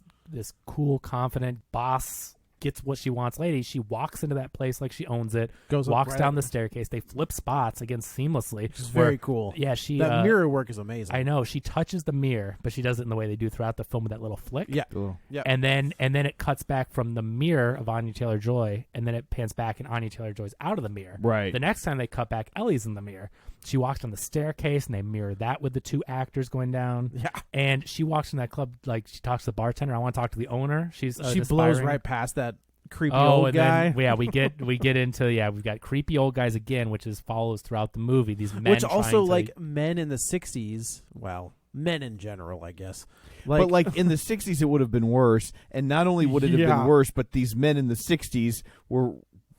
cool, confident boss, gets what she wants lady. She walks into that place like she owns it, walks down the staircase. They flip spots again seamlessly. Which is very cool. Yeah, that mirror work is amazing. I know. She touches the mirror, but she does it in the way they do throughout the film with that little flick. Yeah. Cool. Yeah. And then it cuts back from the mirror of Anya Taylor-Joy, and then it pans back and Anya Taylor-Joy's out of the mirror. Right. The next time they cut back, Ellie's in the mirror. She walks down the staircase, and they mirror that with the two actors going down. Yeah. And she walks in that club, like she talks to the bartender. I want to talk to the owner. She blows right past that creepy old guy. Then, we get into we've got creepy old guys again, which follows throughout the movie. These men, which also like men in the 60s. Well, men in general, I guess. But like in the 60s, it would have been worse. And not only would it have been worse, but these men in the 60s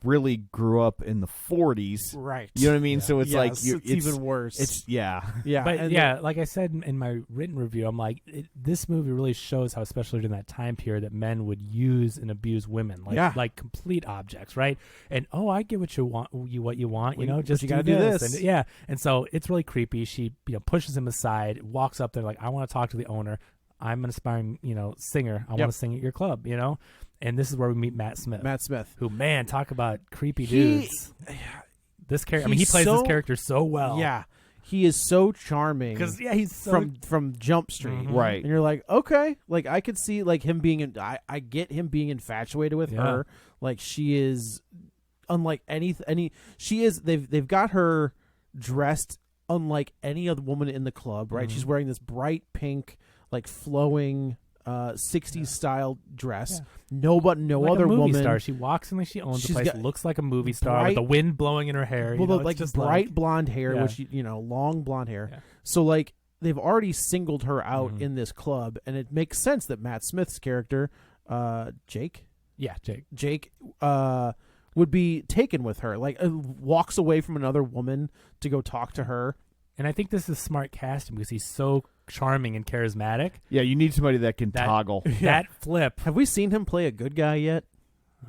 really grew up in the 40s. Right. You know what I mean? Yeah. So it's like it's even worse. It's yeah. But like I said in my written review, I'm like, this movie really shows how, especially during that time period, that men would use and abuse women like complete objects, right? And I get what you want, just you gotta do this. And so it's really creepy. She pushes him aside, walks up there like, I want to talk to the owner. I'm an aspiring singer. I want to sing at your club, And this is where we meet Matt Smith. Who, man, talk about creepy dudes. This character, he plays this character so well. Yeah. He is so charming. Because, he's so... From Jump Street. Mm-hmm. Right. And you're like, okay. Like, I could see, like, him being... I get him being infatuated with her. Like, she is unlike any... She is... They've got her dressed unlike any other woman in the club, right? Mm-hmm. She's wearing this bright pink, like, flowing... 60s style dress. No like other a movie woman. Star. She walks in like she owns the place. Looks like a movie star with the wind blowing in her hair. Like just bright blonde hair, which long blonde hair. Yeah. So like they've already singled her out in this club, and it makes sense that Matt Smith's character, Jake, would be taken with her. Like walks away from another woman to go talk to her. And I think this is smart casting because he's so charming and charismatic. Yeah, you need somebody that can toggle. That flip. Have we seen him play a good guy yet?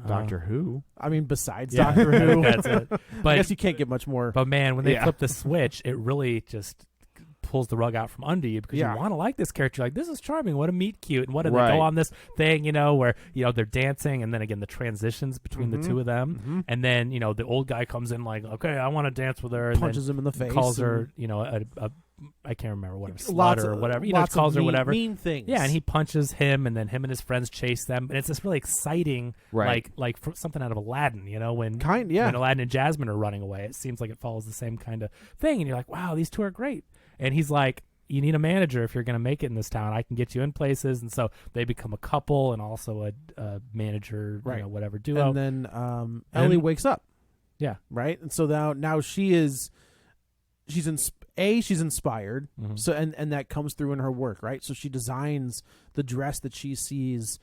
Doctor Who? I mean, besides Doctor Who. That's it. But, I guess you can't get much more. But, man, when they flip the switch, it really just pulls the rug out from under you because you want to like this character. You're like, this is charming. What a meet cute. And what do they go on this thing, where, they're dancing, and then, again, the transitions between the two of them. Mm-hmm. And then, the old guy comes in like, okay, I want to dance with her. And punches him in the face. Calls her, I can't remember what, a slut or whatever. Calls her whatever. Mean things. Yeah, and he punches him, and then him and his friends chase them. And it's this really exciting, like something out of Aladdin, when Aladdin and Jasmine are running away. It seems like it follows the same kind of thing. And you're like, wow, these two are great. And he's like, you need a manager if you're going to make it in this town. I can get you in places. And so they become a couple and also a manager, whatever duo. And then Ellie wakes up. Yeah. Right? And so now she's inspired, so and that comes through in her work, right? So she designs the dress that she sees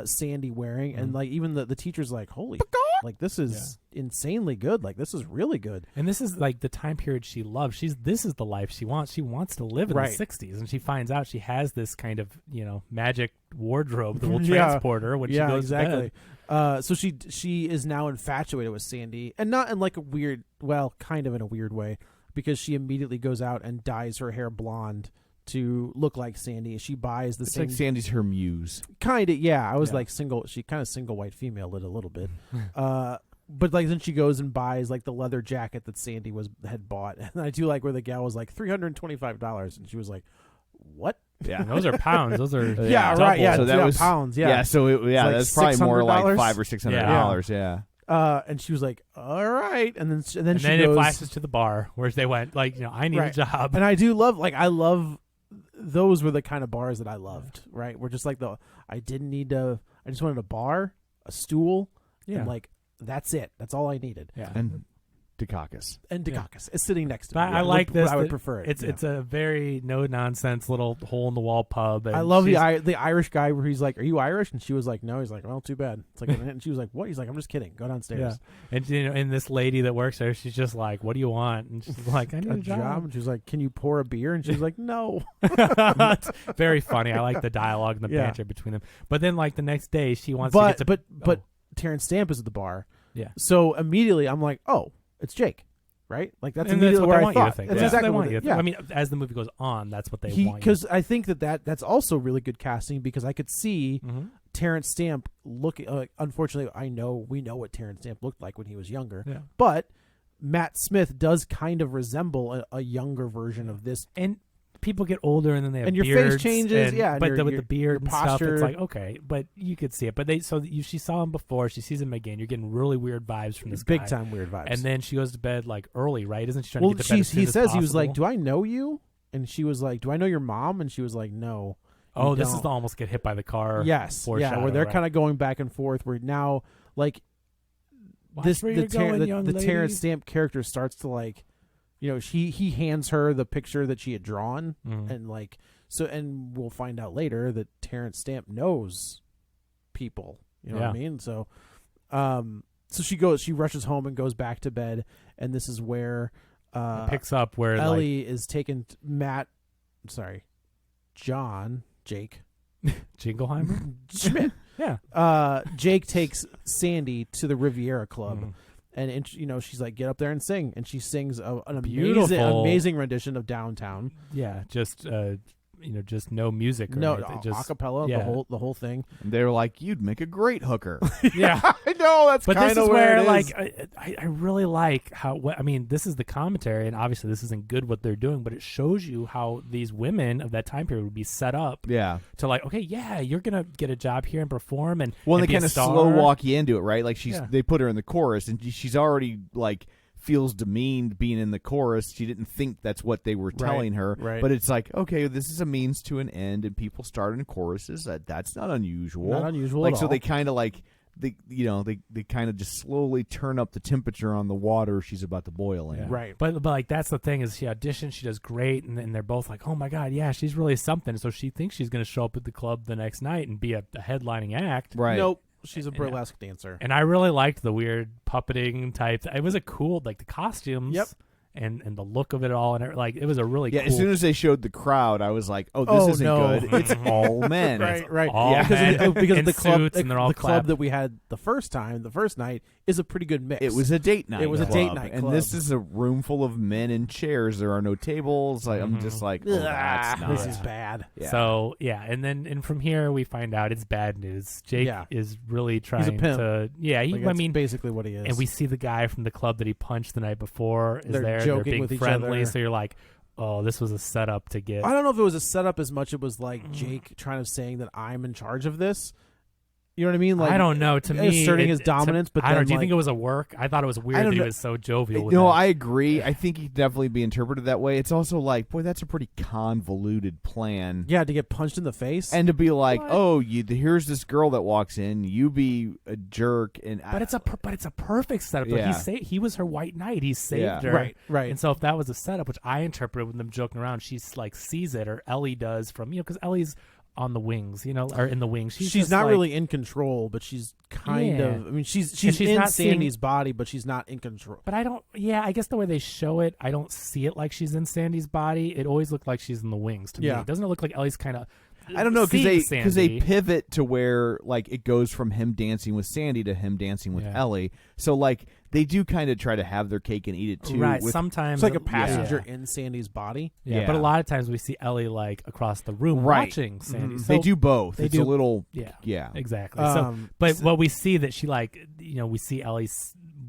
Sandy wearing, and like even the teacher's like, holy, like this is insanely good, like this is really good. And this is like the time period she loves. This is the life she wants. She wants to live in the 60s, and she finds out she has this kind of magic wardrobe that will transport her when she goes to bed. So she is now infatuated with Sandy, and not in like a weird, kind of in a weird way. Because she immediately goes out and dyes her hair blonde to look like Sandy. She buys the same. Like Sandy's her muse. Kind of, yeah. I was like single. She kind of single white female it a little bit. But like then she goes and buys like the leather jacket that Sandy had bought, and I do like where the gal was like $325, and she was like, "What?" Yeah, those are pounds. Those are right. Yeah, so that was pounds. Yeah, so like that's probably more like $500 or $600. Yeah. And she was like, all right. And then she goes, it flashes to the bar where they went, like, I need a job. And I do love, I love, those were the kind of bars that I loved, right? We're just like I just wanted a bar, a stool, and that's it. That's all I needed. Yeah. And Dukakis. is sitting next to me. I like this. I would prefer it. It's a very no nonsense little hole in the wall pub. And I love the Irish guy where he's like, "Are you Irish?" And she was like, "No." He's like, "Well, too bad." It's like, and she was like, "What?" He's like, "I'm just kidding. Go downstairs." Yeah. And and this lady that works there, she's just like, "What do you want?" And she's like, "I need a job." And she was like, "Can you pour a beer?" And she's like, "No." It's very funny. I like the dialogue and the banter between them. But then, the next day, she wants to get to. But Terrence Stamp is at the bar. Yeah. So immediately, I'm like, "Oh, it's Jake." Right, that's immediately what where I thought. You to think. That's exactly what you. Yeah. I mean, as the movie goes on, that's what they want. Because I think that's also really good casting because I could see Terrence Stamp looking. Unfortunately, we know what Terrence Stamp looked like when he was younger. Yeah. But Matt Smith does kind of resemble a younger version of this. And people get older and then they have and your beards face changes, and, but with the beard and posture, stuff, it's like okay, but you could see it. But she saw him before, she sees him again. You're getting really weird vibes from this big guy. time weird vibes. And then she goes to bed early, right? Isn't she trying to get to bed? He says he was like, "Do I know you?" And she was like, "Do I know your mom?" And she was like, "No." Oh, this is the almost get hit by the car. Yes, where they're kind of going back and forth. Where now, the Terrence Stamp character starts to he hands her the picture that she had drawn, and we'll find out later that Terrence Stamp knows people. You know what I mean? So, so she rushes home and goes back to bed, and this is where picks up where Ellie is taken. Jake Jingleheimer Schmidt. Yeah. Jake takes Sandy to the Riviera Club. And she's like, "Get up there and sing," and she sings an amazing rendition of Downtown. Yeah, just just no music. Or just acapella, the whole thing. And they're like, "You'd make a great hooker." Yeah, I know that's. But this is where I really like how. I mean, this is the commentary, and obviously this isn't good what they're doing, but it shows you how these women of that time period would be set up. Yeah. To okay, you're gonna get a job here and perform, and they kind of slow walk you into it, right? Like they put her in the chorus, and she's already feels demeaned being in the chorus. She didn't think that's what they were telling her. Right. But it's like, okay, this is a means to an end, and people start in choruses. That's not unusual. Not unusual at so all. they kind of they kind of just slowly turn up the temperature on the water she's about to boil in. Yeah. Right. But that's the thing is she auditions, she does great, and they're both like, oh my God, yeah, she's really something. So she thinks she's going to show up at the club the next night and be a headlining act. Right. Nope. She's a burlesque dancer. And I really liked the weird puppeting type. It was a cool, the costumes. Yep. And the look of it all, and it was a really cool. As soon as they showed the crowd, I was like, "Oh, this isn't good. It's all men." right. All men because in the club, suits, and they're all the club that we had the first night is a pretty good mix. It was a date night. It was a date night and club. this is a room full of men in chairs. There are no tables. I'm just like, oh, that's not. This is bad. Yeah. So and from here we find out it's bad news. Jake is really trying He's a pimp. to. Yeah, that's basically what he is. And we see the guy from the club that he punched the night before is They're there. joking They're being with each friendly. other. So you're like, oh, this was a setup to get. I don't know if it was a setup as much. It was Jake trying to saying that I'm in charge of this. You know what I mean? I don't know. To me, asserting his dominance. But I don't. Do you think it was a work? I thought it was weird that he was so jovial. With I agree. I think he could definitely be interpreted that way. It's also like, boy, that's a pretty convoluted plan. Yeah, to get punched in the face and to be like, oh, here's this girl that walks in. You be a jerk, but it's a perfect setup. Yeah. He was her white knight. He saved her. Right. And so if that was a setup, which I interpreted with them joking around, she's sees it, or Ellie does from because Ellie's on the wings, or in the wings. She's not really in control, but she's kind of. I mean, she's in not Sandy's body, but she's not in control. But I don't. Yeah, I guess the way they show it, I don't see it like she's in Sandy's body. It always looked like she's in the wings to me. Doesn't it look like Ellie's kind of? I don't know because they pivot to where it goes from him dancing with Sandy to him dancing with Ellie. So they do kind of try to have their cake and eat it too. Right. Sometimes it's like a passenger in Sandy's body. Yeah. But a lot of times we see Ellie across the room watching Sandy. So they do both. It's a little. Yeah. Exactly. But what we see that she we see Ellie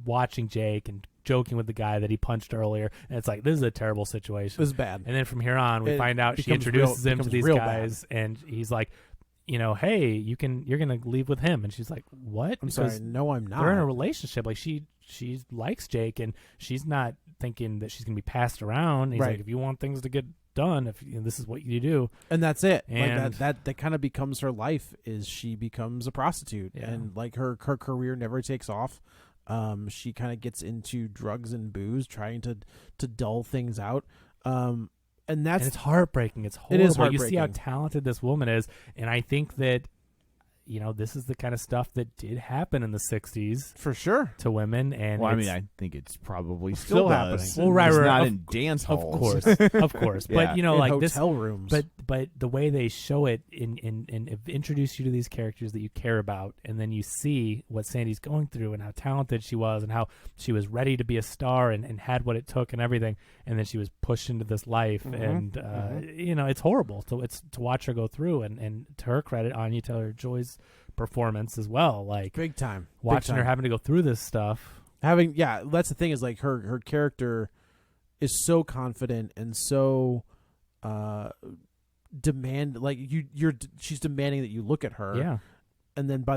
watching Jake and joking with the guy that he punched earlier, and it's like, this is a terrible situation. This is bad. And then from here on, we find out she introduces him to these guys, and he's like, hey, you're gonna leave with him, and she's like, what? I'm sorry, no, I'm not. They're in a relationship. Like she likes Jake, and she's not thinking that she's gonna be passed around. And he's like, if you want things to get done, if this is what you do, and that's it. And like that kind of becomes her life. Is she becomes a prostitute, and like her career never takes off. She kind of gets into drugs and booze, trying to dull things out. And it's heartbreaking. It's horrible. It is heartbreaking. You see how talented this woman is, and I think that this is the kind of stuff that did happen in the 60s for sure to women. And I think it's probably still happening. Well, right, not in dance halls, of course. But in like hotel rooms. But the way they show it in introduce you to these characters that you care about, and then you see what Sandy's going through and how talented she was and how she was ready to be a star and had what it took and everything, and then she was pushed into this life, and it's horrible to watch her go through. And to her credit, Anya Taylor-Joy's performance as well, like big time, watching her having to go through this stuff. That's the thing, is like her character is so confident and so she's demanding that you look at her, and then by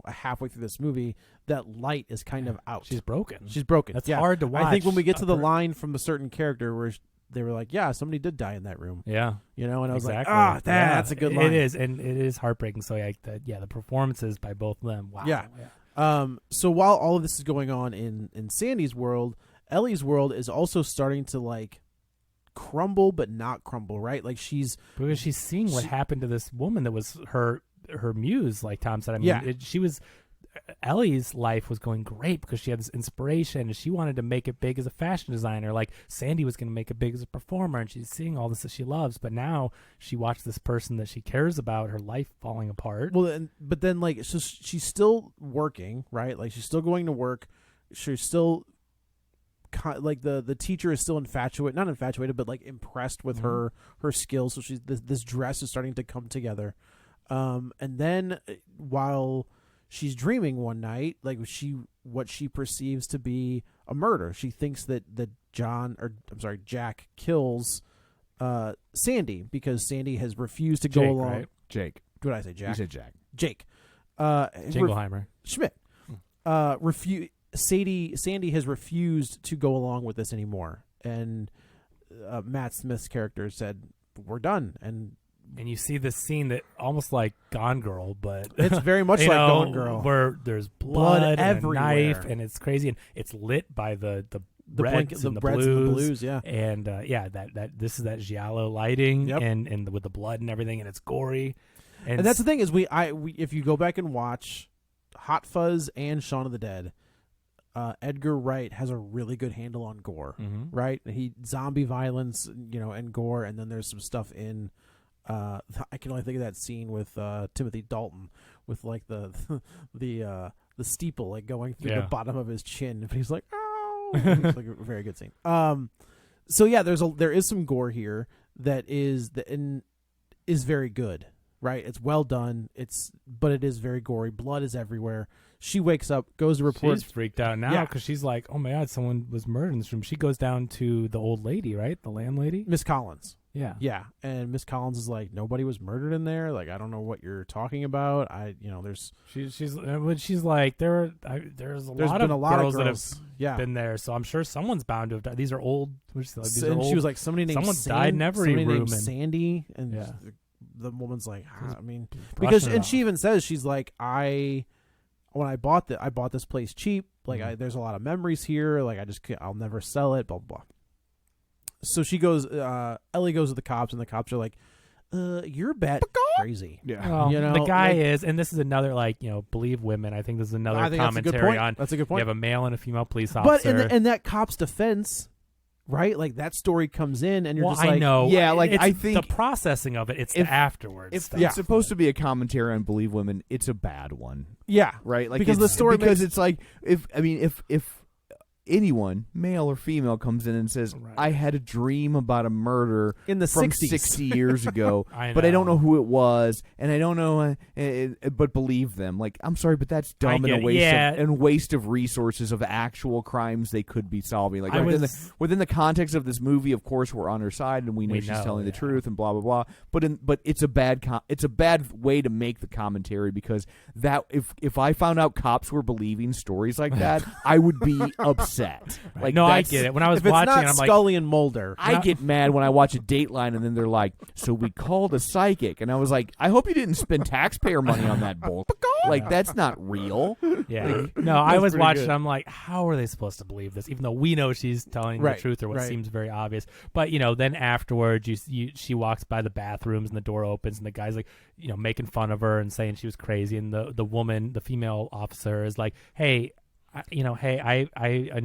halfway through this movie, that light is kind of out. She's broken. That's hard to watch. I think when we get to the line from a certain character where they were like, somebody did die in that room. Yeah. And I was like, that's a good line. It is, and it is heartbreaking. So the performances by both of them. Wow. Yeah. So while all of this is going on in Sandy's world, Ellie's world is also starting to like crumble, but not crumble, right? Like she's seeing what happened to this woman that was her muse, like Tom said. I mean, Ellie's life was going great because she had this inspiration and she wanted to make it big as a fashion designer. Like Sandy was going to make it big as a performer, and she's seeing all this that she loves. But now she watched this person that she cares about, her life falling apart. Well, but then like so she's still working, right? Like she's still going to work. She's still like the teacher is still not infatuated, but like impressed with her skills. So she's this dress is starting to come together. And then while she's dreaming one night, like what she perceives to be a murder. She thinks that Jack kills Sandy because Sandy has refused to go along. Right? Jake. What did I say? Jack. You said Jack. Jake. Jingleheimer. Schmidt. Sandy has refused to go along with this anymore, and Matt Smith's character said, "We're done." And you see this scene that almost like Gone Girl, but it's very much like Gone Girl, where there's blood and everywhere, a knife, and it's crazy, and it's lit by the reds and the blues, yeah, and that this is that giallo lighting, and with the blood and everything, and it's gory, and that's the thing is we if you go back and watch Hot Fuzz and Shaun of the Dead, Edgar Wright has a really good handle on gore, right? Zombie violence, and gore, and then there's some stuff in. I can only think of that scene with Timothy Dalton with like the steeple like going through the bottom of his chin, and he's like, "Oh!" It's like a very good scene. So yeah, there is some gore here that is very good, right? It's well done. But it is very gory. Blood is everywhere. She wakes up, goes to report. She's freaked out now because she's like, "Oh my God, someone was murdered in this room." She goes down to the old lady, right? The landlady, Miss Collins. Yeah. And Miss Collins is like, nobody was murdered in there. Like, I don't know what you're talking about. There's she's like, there's a lot of girls that have been there, so I'm sure someone's bound to have died. These are old. She was like, someone died in every room. Named Sandy, and the woman's like, because she even says, she's like, when I bought this place cheap. Like, there's a lot of memories here. Like, I'll never sell it. Blah blah blah. So she goes. Ellie goes to the cops, and the cops are like, "You're crazy." Yeah, well, the guy is, and this is another believe women. I think this is another commentary on. That's a good point. You have a male and a female police officer, but in that cop's defense, right? Like that story comes in, and you're just like, I know, yeah. Like it's I think the processing of it. It's the afterwards. If stuff. it's supposed to be a commentary on believe women, it's a bad one. Yeah, right. Like because the story it's like if anyone, male or female, comes in and says, I had a dream about a murder in the from 60s. 60 years ago, but I don't know who it was, and I don't know, but believe them. Like, I'm sorry, but that's dumb and a waste of resources of actual crimes they could be solving. Like, within the context of this movie, of course, we're on her side, and we know she's telling the truth, and blah blah blah. But it's a bad way to make the commentary, because that if I found out cops were believing stories like that, I would be upset. Like, no, I get it. When I was watching, it's not I'm Scully like, and Mulder. I get mad when I watch a Dateline and then they're like, "So we called a psychic," and I was like, "I hope you didn't spend taxpayer money on that bull. Like, that's not real." Yeah, like, no, I was watching. I'm like, how are they supposed to believe this? Even though we know she's telling the truth, or what seems very obvious. But then afterwards, she walks by the bathrooms and the door opens and the guy's like, making fun of her and saying she was crazy, and the woman, the female officer, is like, "Hey, I know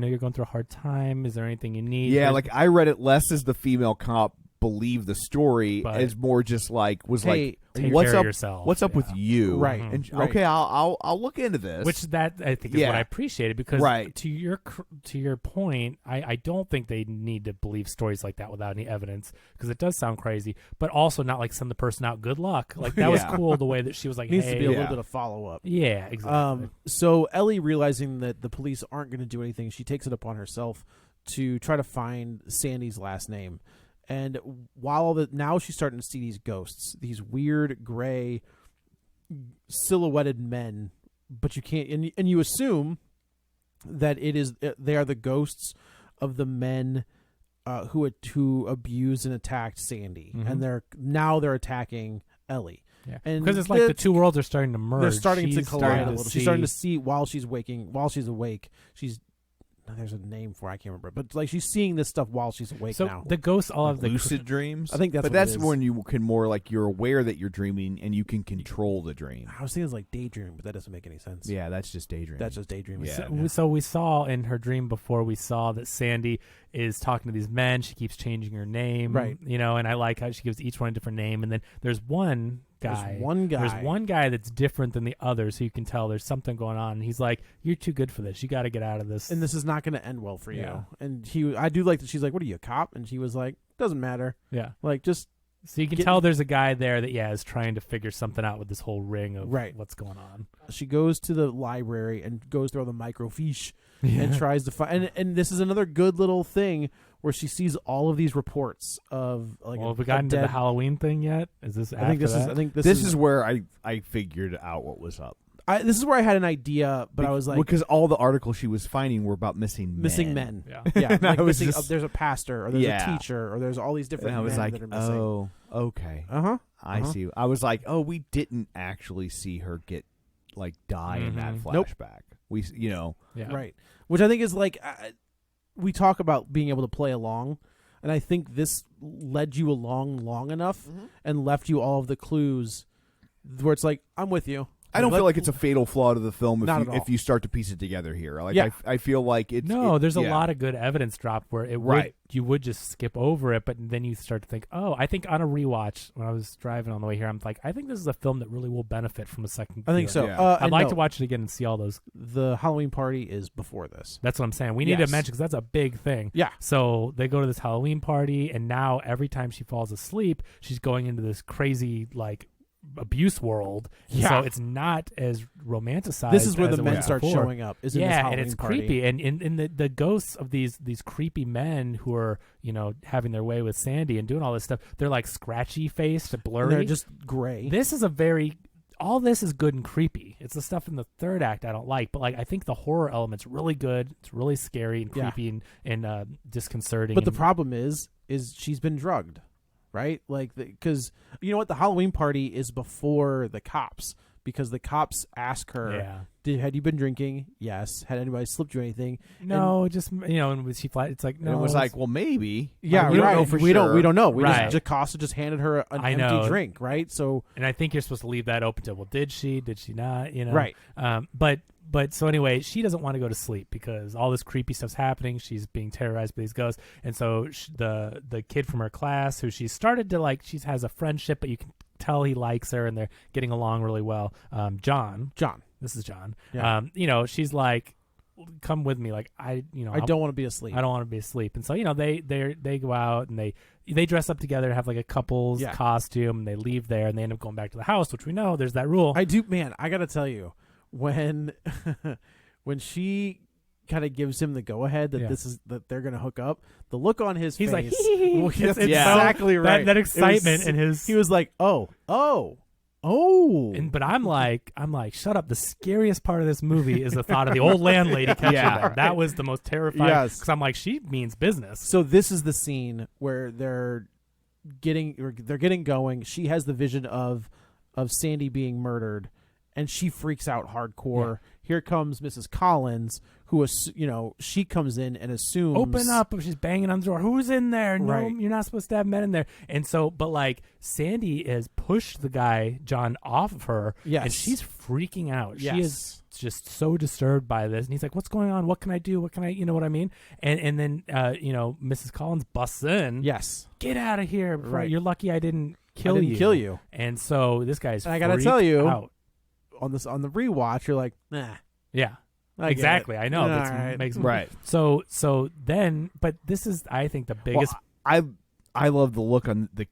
you're going through a hard time. Is there anything you need?" Yeah, like, I read it less as the female cop believe the story, as more just like what's up? Yourself. What's up with you? Right. And okay, I'll look into this. Which that I think is what I appreciated, because to your point, I don't think they need to believe stories like that without any evidence, because it does sound crazy, but also not like send the person out. Good luck. Like, that was cool the way that she was like, needs hey, to be a little bit of follow up. Yeah, exactly. So Ellie, realizing that the police aren't going to do anything, she takes it upon herself to try to find Sandy's last name. And now she's starting to see these ghosts, these weird gray silhouetted men, but you can't, and you assume that they are the ghosts of the men who abused and attacked Sandy, and they're attacking Ellie. Yeah, and because it's like the two worlds are starting to merge. They're starting to collide a little. She's starting to see while she's awake. There's a name for it, I can't remember, but like, she's seeing this stuff while she's awake now. The ghosts all have the lucid dreams. I think that's. But that's when you can more like, you're aware that you're dreaming and you can control the dream. I was thinking it's like daydreaming, but that doesn't make any sense. Yeah, that's just daydreaming. That's just daydreaming. Yeah. So we saw in her dream before, we saw that Sandy is talking to these men. She keeps changing her name, right? And I like how she gives each one a different name, and then there's one guy. There's one guy that's different than the others, so you can tell there's something going on. And he's like, "You're too good for this. You got to get out of this. And this is not going to end well for you." Yeah. And I do like that she's like, "What are you, a cop?" And he was like, "Doesn't matter." Yeah. Like, just. So you can tell there's a guy there that is trying to figure something out with this whole ring of what's going on. She goes to the library and goes through all the microfiche and tries to find. And this is another good little thing where she sees all of these reports of like. Well, have we gotten to the Halloween thing yet? Is this? I think this is where I figured out what was up. This is where I had an idea, but I was like, because all the articles she was finding were about missing men. Yeah, like there's a pastor, or there's a teacher, or there's all these different. And I was like, that are missing. oh, okay, I see. I was like, oh, we didn't actually see her die in that flashback. We, right, which I think is like, we talk about being able to play along, and I think this led you along long enough and left you all of the clues where it's like, I'm with you. I don't feel like it's a fatal flaw to the film if you start to piece it together here. Like, I feel like it's... No, there's a lot of good evidence dropped where you would just skip over it, but then you start to think, I think on a rewatch, when I was driving on the way here, I'm like, I think this is a film that really will benefit from a second I think so. Yeah. I'd like to watch it again and see all those. The Halloween party is before this. That's what I'm saying. We need to mention, because that's a big thing. Yeah. So they go to this Halloween party, and now every time she falls asleep, she's going into this crazy, like, abuse world. So it's not as romanticized. This is where as the men start showing up. Is in this Halloween and it's party. creepy. And the ghosts of these creepy men who are having their way with Sandy and doing all this stuff, they're like scratchy faced, blurry. And they're just gray. This is all this is good and creepy. It's the stuff in the third act I don't like, but like, I think the horror element's really good. It's really scary and creepy and disconcerting. But the problem is she's been drugged. Right? Like, because you know what? The Halloween party is before the cops, because the cops ask her, had you been drinking? Yes. Had anybody slipped you anything? No, and when she flies, it's like, no. And it was like, well, maybe. Yeah, we don't know for sure. We don't know. Costa just handed her an empty drink, right? So, and I think you're supposed to leave that open to, well, did she not? Right. But so anyway, she doesn't want to go to sleep because all this creepy stuff's happening. She's being terrorized by these ghosts, and so the kid from her class, who she started to like, she has a friendship, but you can tell he likes her, and they're getting along really well. John. This is John. Yeah. She's like, come with me. Like I don't want to be asleep. I don't want to be asleep. And so they go out and they dress up together, have like a couple's costume, and they leave there, and they end up going back to the house, which we know there's that rule. I gotta tell you, when when she kind of gives him the go ahead that they're gonna hook up, the look on his face, like, it's exactly right. That excitement in his. He was like, oh. But I'm like, shut up. The scariest part of this movie is the thought of the old landlady catching them. That was the most terrifying. Because I'm like, she means business. So this is the scene where they're getting going. She has the vision of Sandy being murdered, and she freaks out hardcore. Yeah. Here comes Mrs. Collins, who she comes in and assumes, open up. She's banging on the door. Who's in there? No, you're not supposed to have men in there. And so, but like Sandy has pushed the guy John off of her, and she's freaking out. She is just so disturbed by this, and he's like, "What's going on? What can I do? What can I? You know what I mean?" And then Mrs. Collins busts in. Yes, get out of here! Right. You're lucky I didn't kill you. And so this guy's. And I gotta tell you, out. on the rewatch, you're like, nah. Yeah. Exactly. I know. That makes right. So then, but this is, I think, the biggest. Well, I love the look on the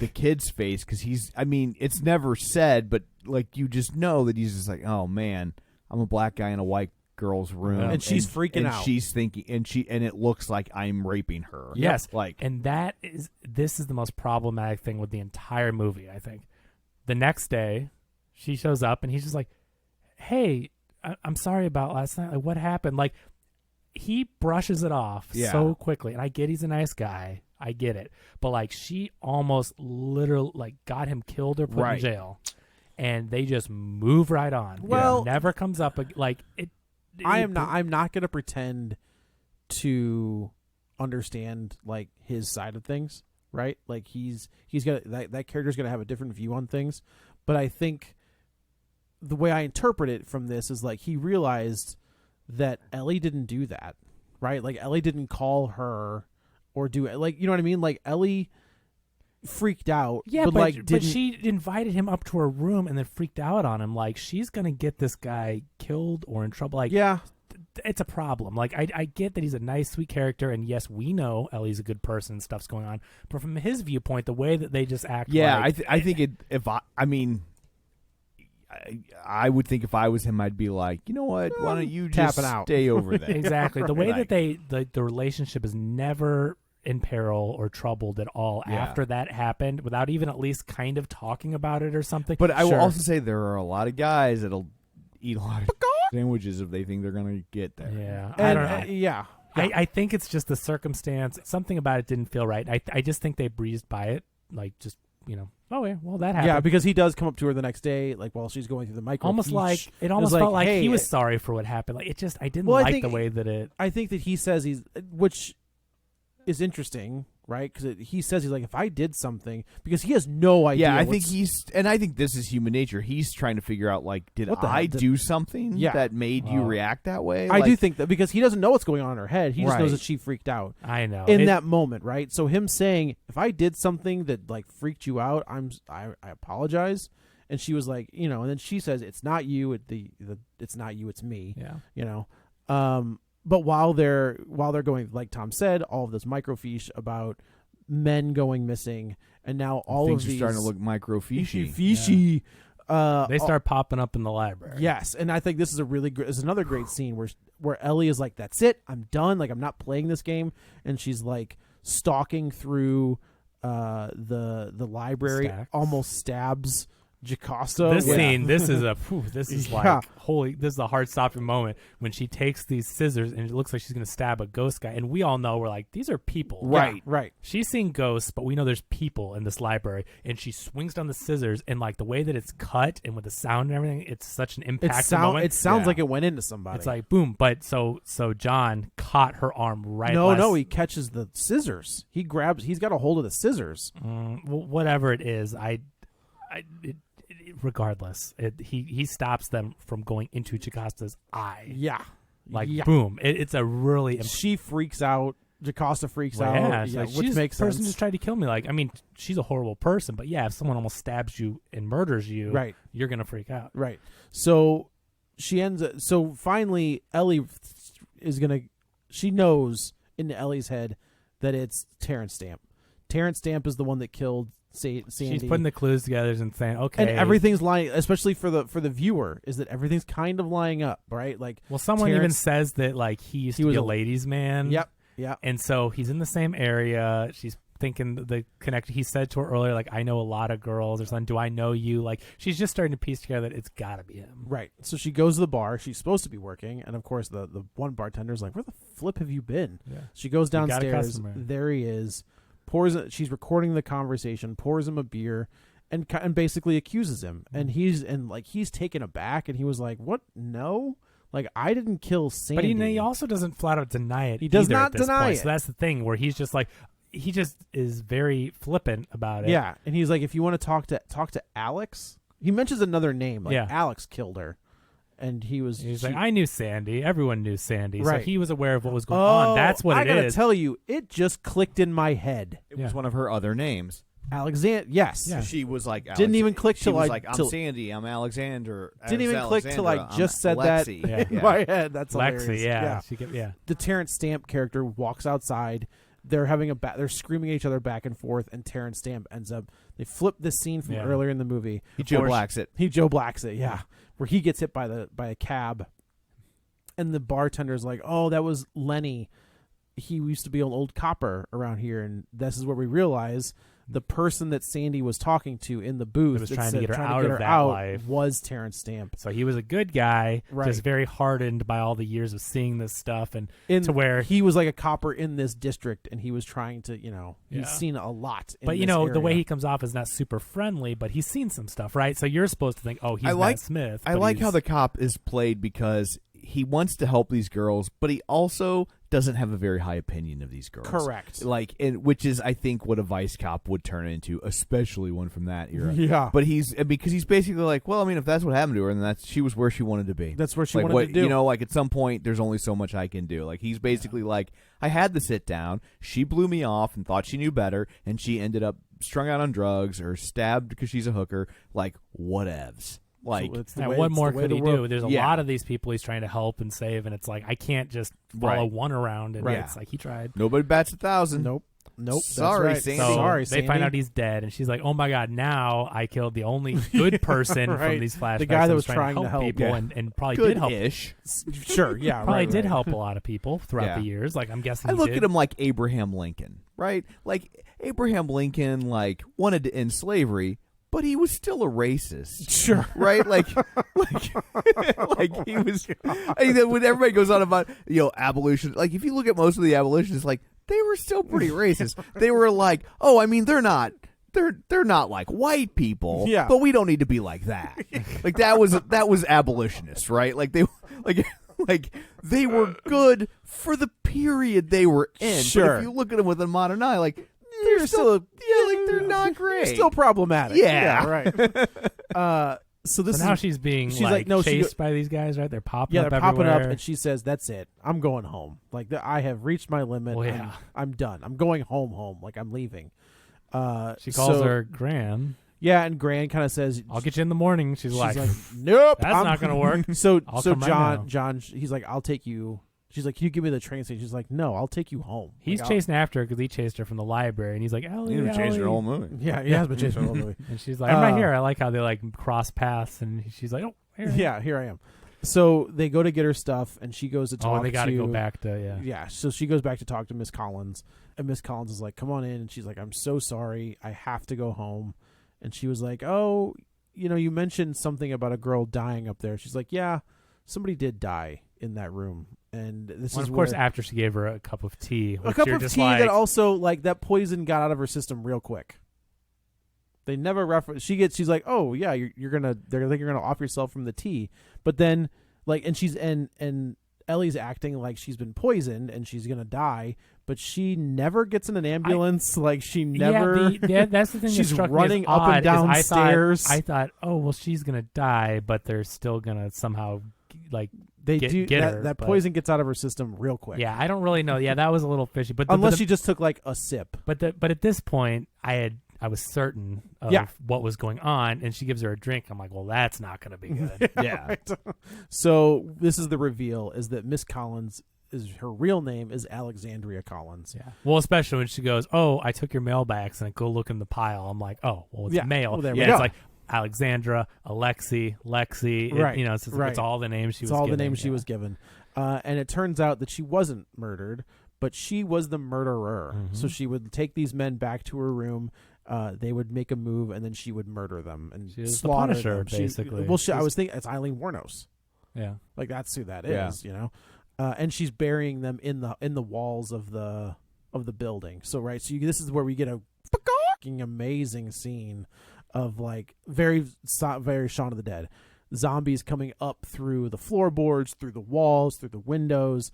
kid's face, because it's never said, but like you just know that he's just like, oh man, I'm a black guy in a white girl's room, and she's freaking out. She's thinking, and it looks like I'm raping her. Yes, and this is the most problematic thing with the entire movie. I think the next day, she shows up and he's just like, hey. I'm sorry about last night. Like, what happened? Like, he brushes it off so quickly. And I get he's a nice guy. I get it. But, like, she almost literally, like, got him killed or put in jail. And they just move right on. Well, it never comes up. Like, I'm not going to pretend to understand, like, his side of things, right? Like, he's got that character's going to have a different view on things. But I think the way I interpret it from this is like he realized that Ellie didn't do that, right? Like Ellie didn't call her or do it. Like, you know what I mean? Like Ellie freaked out. Yeah, but she invited him up to her room and then freaked out on him. Like, she's going to get this guy killed or in trouble. Like, it's a problem. Like, I get that he's a nice, sweet character, and yes, we know Ellie's a good person and stuff's going on. But from his viewpoint, the way that they just act, I think I would think if I was him, I'd be like, you know what? Why don't you just stay over there? Exactly. The way that the relationship is never in peril or troubled at all after that happened, without even at least kind of talking about it or something. But I will also say there are a lot of guys that'll eat a lot of sandwiches if they think they're going to get there. Yeah. I don't know. I think it's just the circumstance. Something about it didn't feel right. I just think they breezed by it. Like, just, oh yeah, well, that happened. Yeah, because he does come up to her the next day, like while she's going through the micro. Almost like it almost felt like he was sorry for what happened. Like, I didn't like the way that it. I think that he says which is interesting, right? Because he says he's like, if I did something, because he has no idea. Yeah, I think this is human nature. He's trying to figure out, like, did I do something that made you react that way? I do think that, because he doesn't know what's going on in her head. He just knows that she freaked out. I know in that moment, right? So him saying, if I did something that like freaked you out, I apologize. And she was like, and then she says, it's not you. It's not you. It's me. Yeah. But while they're going, like Tom said, all of this microfiche about men going missing, and now all things of these are starting to look microfishy. Fishy. They start popping up in the library. Yes, and I think this is another great scene where Ellie is like, "That's it, I'm done. Like, I'm not playing this game," and she's like stalking through the library, almost stabs Jocasta. This scene, this is like holy. This is a heart-stopping moment when she takes these scissors and it looks like she's going to stab a ghost guy, and we all know, we're like, these are people, right? Right. She's seen ghosts, but we know there's people in this library, and she swings down the scissors, and like the way that it's cut and with the sound and everything, it's such an impactful moment. It sounds like it went into somebody. It's like boom, but so John caught her arm right. No, he catches the scissors. He's got a hold of the scissors. Well, whatever it is, regardless, he stops them from going into Jocasta's eye. Yeah. Boom. It's a really... She freaks out. Jocasta freaks out. Yeah, which makes sense. Person just tried to kill me. Like, I mean, she's a horrible person, but yeah, if someone almost stabs you and murders you, you're going to freak out. Right. So finally, Ellie she knows in Ellie's head that it's Terrence Stamp. Terrence Stamp is the one that killed Sandy. She's putting the clues together and saying, okay. And everything's lying, especially for the viewer, is that everything's kind of lining up, right? Like, well, someone even says that like he used to be a ladies' man. Yep. Yeah. And so he's in the same area. She's thinking the connection. He said to her earlier, like, I know a lot of girls or something. Do I know you? Like, she's just starting to piece together that it's got to be him. Right. So she goes to the bar. She's supposed to be working. And, of course, the one bartender's like, where the flip have you been? Yeah. She goes downstairs. There he is. She's recording the conversation, pours him a beer, and basically accuses him. And he's taken aback. And he was like, what? No? Like, I didn't kill Sandy. But he also doesn't flat out deny it. He does not deny it. So that's the thing where he's just like, he just is very flippant about it. Yeah, and he's like, if you want to talk to Alex, he mentions another name, like Alex killed her, and he's like, I knew Sandy. Everyone knew Sandy, right. So he was aware of what was going on. That's what it is. I gotta tell you, it just clicked in my head. It was one of her other names. Alexander, yes. Yeah. She was like, didn't even click till I like, I'm Sandy, I'm Alexander. Didn't even click till I just said Alexi. That in my head. That's Lexi, hilarious. Yeah. The Terrence Stamp character walks outside. They're having they're screaming at each other back and forth, and Terrence Stamp ends up. They flip this scene from earlier in the movie. He Joe Blacks it. Yeah, where he gets hit by a cab, and the bartender's like, "Oh, that was Lenny. He used to be an old copper around here, and this is where we realize." The person that Sandy was talking to in the booth was trying to get her out of that life was Terrence Stamp. So he was a good guy, just very hardened by all the years of seeing this stuff, and to where he was like a copper in this district, and he was trying to, he's seen a lot. But the way he comes off is not super friendly, but he's seen some stuff, right? So you're supposed to think, oh, he's Matt Smith. I like how the cop is played because he wants to help these girls, but he also doesn't have a very high opinion of these girls. Correct. Which is, I think, what a vice cop would turn into, especially one from that era. Yeah. But because he's basically like, well, I mean, if that's what happened to her, then she was where she wanted to be. That's where she wanted to do. Like at some point, there's only so much I can do. Like he's basically like, I had the sit down. She blew me off and thought she knew better, and she ended up strung out on drugs or stabbed because she's a hooker. Like whatevs. Like, what more could he do? There's a lot of these people he's trying to help and save, and it's like, I can't just follow one around. And it's like, he tried. Nobody bats 1,000. Nope. Sorry, that's right. Sandy. So Sorry, Sandy. They find out he's dead, and she's like, oh my God, now I killed the only good person from these flashbacks. The guy that was trying to help people and probably did help. Sure, yeah. Probably did help a lot of people throughout the years. Like, I'm guessing I look at him like Abraham Lincoln, right? Like, Abraham Lincoln, wanted to end slavery, but he was still a racist. Sure. Right? Like he was. I think that when everybody goes on about, abolition, like if you look at most of the abolitionists, like they were still pretty racist. They were like, oh, I mean, they're not like white people, but we don't need to be like that. Like that was abolitionists, right? Like they were good for the period they were in. Sure. But if you look at them with a modern eye, like, they're not great. Still problematic. Yeah. Right. So now she's being chased by these guys, right? They're popping up everywhere. Popping up, and she says, "That's it. I'm going home. Like I have reached my limit. Well, I'm done. I'm going home. Like I'm leaving." She calls her Gran. Yeah, and Gran kind of says, "I'll get you in the morning." She's like, "Nope, that's not going to work." So John, he's like, "I'll take you." She's like, "Can you give me the train station?" She's like, "No, I'll take you home." He's chasing after her because he chased her from the library, and he's like, "Ellie, He's been chasing her whole movie." Yeah, he has been chasing her whole movie. And she's like, "I'm right here." I like how they cross paths, and she's like, "Oh, here I am." So they go to get her stuff, and she goes to talk. Oh, they got to go back to Yeah, so she goes back to talk to Miss Collins, and Miss Collins is like, "Come on in," and she's like, "I'm so sorry, I have to go home," and she was like, "Oh, you mentioned something about a girl dying up there." She's like, "Yeah, somebody did die in that room." And this is, of course, after she gave her a cup of tea. A cup of tea that also, that poison got out of her system real quick. They never reference. She's like, "Oh yeah, you're gonna off yourself from the tea," but then and Ellie's acting like she's been poisoned and she's gonna die, but she never gets in an ambulance. She never. Yeah, that's the thing. She's that struck running me up and down stairs. I thought, oh well, she's gonna die, but they're still gonna somehow get her. That poison gets out of her system real quick. Yeah, I don't really know. Yeah, that was a little fishy. But unless she just took a sip. But at this point, I was certain of what was going on, and she gives her a drink. I'm like, well, that's not going to be good. Yeah. Right. So this is the reveal: is that Miss Collins her real name is Alexandria Collins. Yeah. Well, especially when she goes, "Oh, I took your mail by accident. Go look in the pile." I'm like, "Oh, well, it's mail." Well, there yeah, we go. It's like Alexandra, Alexi, Lexi. Right. It's all the names she was. It's all given. the names she was given. And it turns out that she wasn't murdered, but she was the murderer. Mm-hmm. So she would take these men back to her room. They would make a move, and then she would murder them and slaughter them. Basically. I was thinking it's Eileen Wuornos. Yeah, like that's who that is. You know, and she's burying them in the walls of the building. So this is where we get a fucking amazing scene of like very Shaun of the Dead. Zombies coming up through the floorboards, through the walls, through the windows,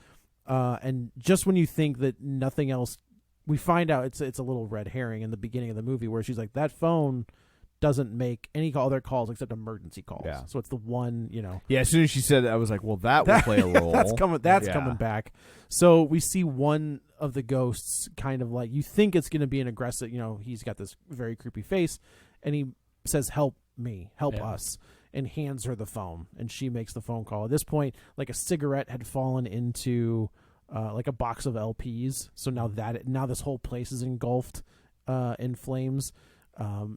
and just when you think that nothing else, we find out it's a little red herring in the beginning of the movie where she's like, that phone doesn't make any other calls except emergency calls. Yeah. So it's the one, you know. Yeah, as soon as she said that, I was like, well, that will play a role. That's coming back. So we see one of the ghosts kind of like, you think it's going to be an aggressive, you know, he's got this very creepy face, and he says, help me, help us, and hands her the phone, and she makes the phone call. At this point, like a cigarette had fallen into like a box of LPs. So now this whole place is engulfed in flames.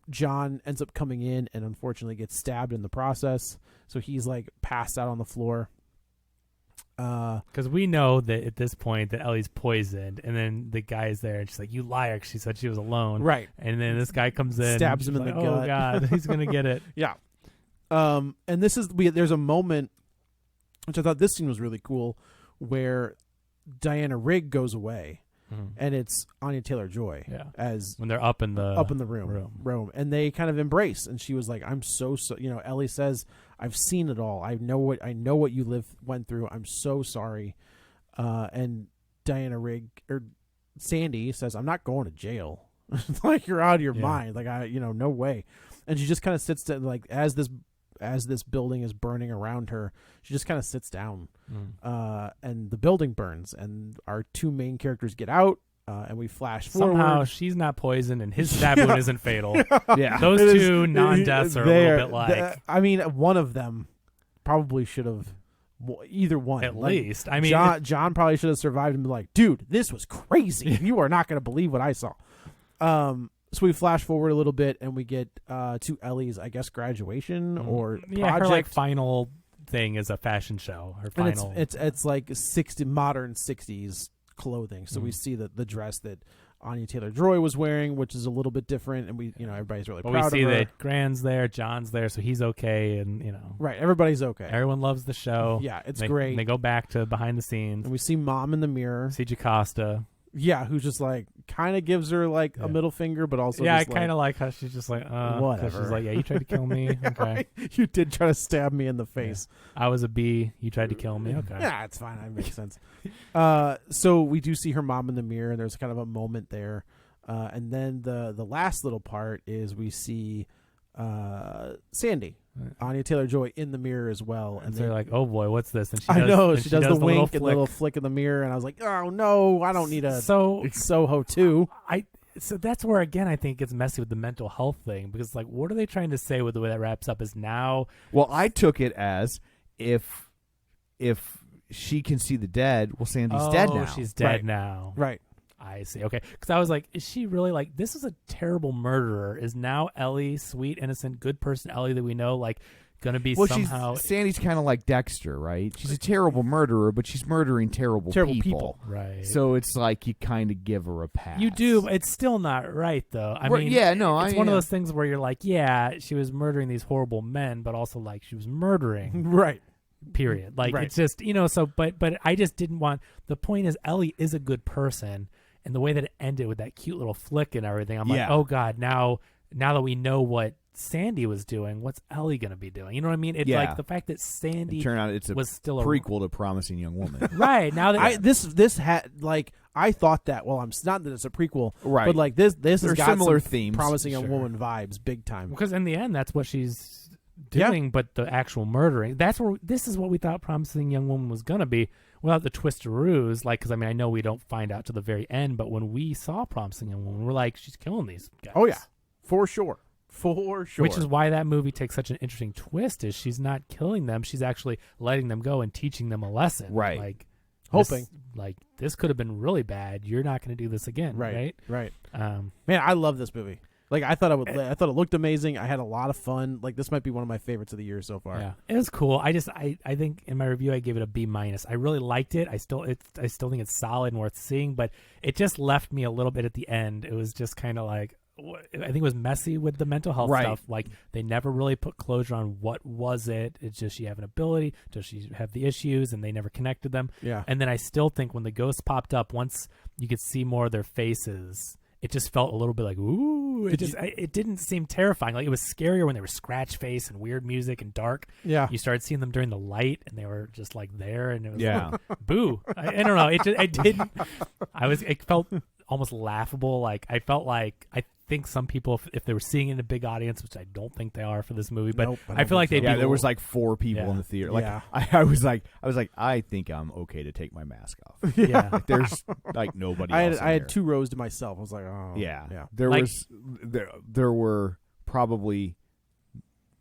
John ends up coming in and unfortunately gets stabbed in the process. So he's like passed out on the floor. Because we know that at this point that Ellie's poisoned, and then the guy's there, and she's like, "You liar!" 'Cause she said she was alone, right? And then this guy comes in, stabs him in the gut. Oh God, he's gonna get it. Yeah. And this is there's a moment, which I thought this scene was really cool, where Diana Rigg goes away. And it's Anya Taylor-Joy as when they're up in the room, and they kind of embrace. And she was like, "I'm so you know." Ellie says, "I've seen it all. I know what you went through. I'm so sorry." And Diana Rigg or Sandy says, "I'm not going to jail. Like you're out of your mind. Like no way." And she just kind of sits there, like as this building is burning around her, she just kind of sits down, and the building burns, and our two main characters get out, and we flash forward. Somehow she's not poisoned, and his stab wound isn't fatal. Yeah, those two non-deaths are a little bit like. I mean, one of them probably should have. Either one, at least. I mean, John probably should have survived and been like, "Dude, this was crazy. You are not going to believe what I saw." So we flash forward a little bit, and we get to Ellie's, I guess, graduation or project. Her like final thing is a fashion show. Her final, and it's like modern 60s clothing. So we see the dress that Anya Taylor-Joy was wearing, which is a little bit different, and everybody's really proud of her. We see that Gran's there, John's there, so he's okay, and right, everybody's okay. Everyone loves the show. Yeah, it's great. And they go back to behind the scenes, and we see Mom in the mirror. See Jocasta. Yeah, who's just like kind of gives her like a middle finger, but also I kind of like how she's just like whatever. She's like, you tried to kill me. Okay, right. You did try to stab me in the face. I was a bee. You tried to kill me. Okay, yeah, it's fine. That makes sense. So we do see her mom in the mirror, and there's kind of a moment there, and then the last little part is we see Sandy. Anya Taylor-Joy in the mirror as well, and they're like, "Oh boy, what's this?" And she does the wink and the little flick in the mirror, and I was like, "Oh no, I don't need a Soho 2." So that's where again I think it gets messy with the mental health thing, because like, what are they trying to say with the way that wraps up? Is now? Well, I took it as if she can see the dead, well, Sandy's dead now. She's dead now, right? I see. Okay, because I was like, is she really like, this is a terrible murderer? Is now Ellie, sweet, innocent, good person Ellie that we know, like, going to be somehow... Sandy's kind of like Dexter, right? She's a terrible murderer, but she's murdering terrible people. Right. So it's like you kind of give her a pass. You do. It's still not right, though. I mean, it's one of those things where you're like, yeah, she was murdering these horrible men, but also, like, she was murdering. Right. Period. Like, it's just, so, but I just didn't want... The point is, Ellie is a good person. And the way that it ended with that cute little flick and everything, I'm like, oh God, now that we know what Sandy was doing, what's Ellie going to be doing? You know what I mean? It's like the fact that Sandy turned out it's a was still prequel to Promising Young Woman. Right. Now that this had like I thought that I'm not that it's a prequel, right? But like this has got similar some themes, Promising Young Woman vibes, big time. Because in the end, that's what she's doing. But the actual murdering, this is what we thought Promising Young Woman was going to be. Without the twisteroos, like, because I mean, I know we don't find out to the very end, but when we saw Promising Young Woman, we're like, she's killing these guys. Oh yeah, for sure. Which is why that movie takes such an interesting twist. Is she's not killing them; she's actually letting them go and teaching them a lesson. Right. Like, hoping this could have been really bad. You're not going to do this again, right? Right. Man, I love this movie. Like I thought I thought it looked amazing. I had a lot of fun. Like this might be one of my favorites of the year so far. Yeah, it was cool. I think in my review I gave it a B-. I really liked it. I still think it's solid and worth seeing, but it just left me a little bit at the end. It was just kind of like, I think it was messy with the mental health stuff. Like they never really put closure on what was it. It's just she have an ability. Does she have the issues? And they never connected them. Yeah. And then I still think when the ghosts popped up, once you could see more of their faces, it just felt a little bit like, ooh. It didn't seem terrifying. Like it was scarier when they were scratch face and weird music and dark. Yeah. You started seeing them during the light, and they were just like there, and it was like, boo. I don't know. It felt almost laughable. Like I felt like I think some people, if they were seeing it in a big audience, which I don't think they are for this movie, but I feel like they'd be. Yeah, there was like 4 people in the theater. Like I was like, I think I'm okay to take my mask off. Yeah, like, there's like nobody. I else had 2 rows to myself. I was like, oh yeah. Yeah. There were probably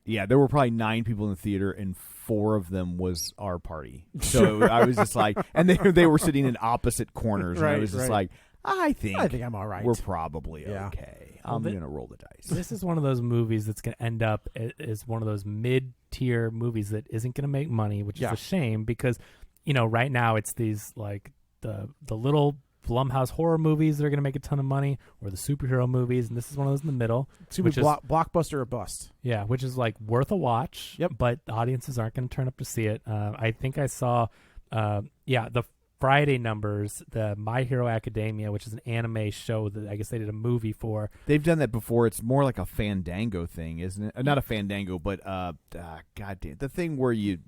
9 people in the theater, and 4 of them was our party. So I was just like, and they were sitting in opposite corners, and I was just like, I think I'm all right. We're probably okay. I'm going to roll the dice. This is one of those movies that's going to end up as one of those mid-tier movies that isn't going to make money, which is a shame because, right now it's these like the little Blumhouse horror movies that are going to make a ton of money, or the superhero movies, and this is one of those in the middle. It's going to be blockbuster or bust. Yeah, which is like worth a watch. Yep. But the audiences aren't going to turn up to see it. I think I saw, the Friday numbers, the My Hero Academia, which is an anime show that I guess they did a movie for. They've done that before. It's more like a Fandango thing, isn't it? Not a Fandango, but goddamn, the thing where you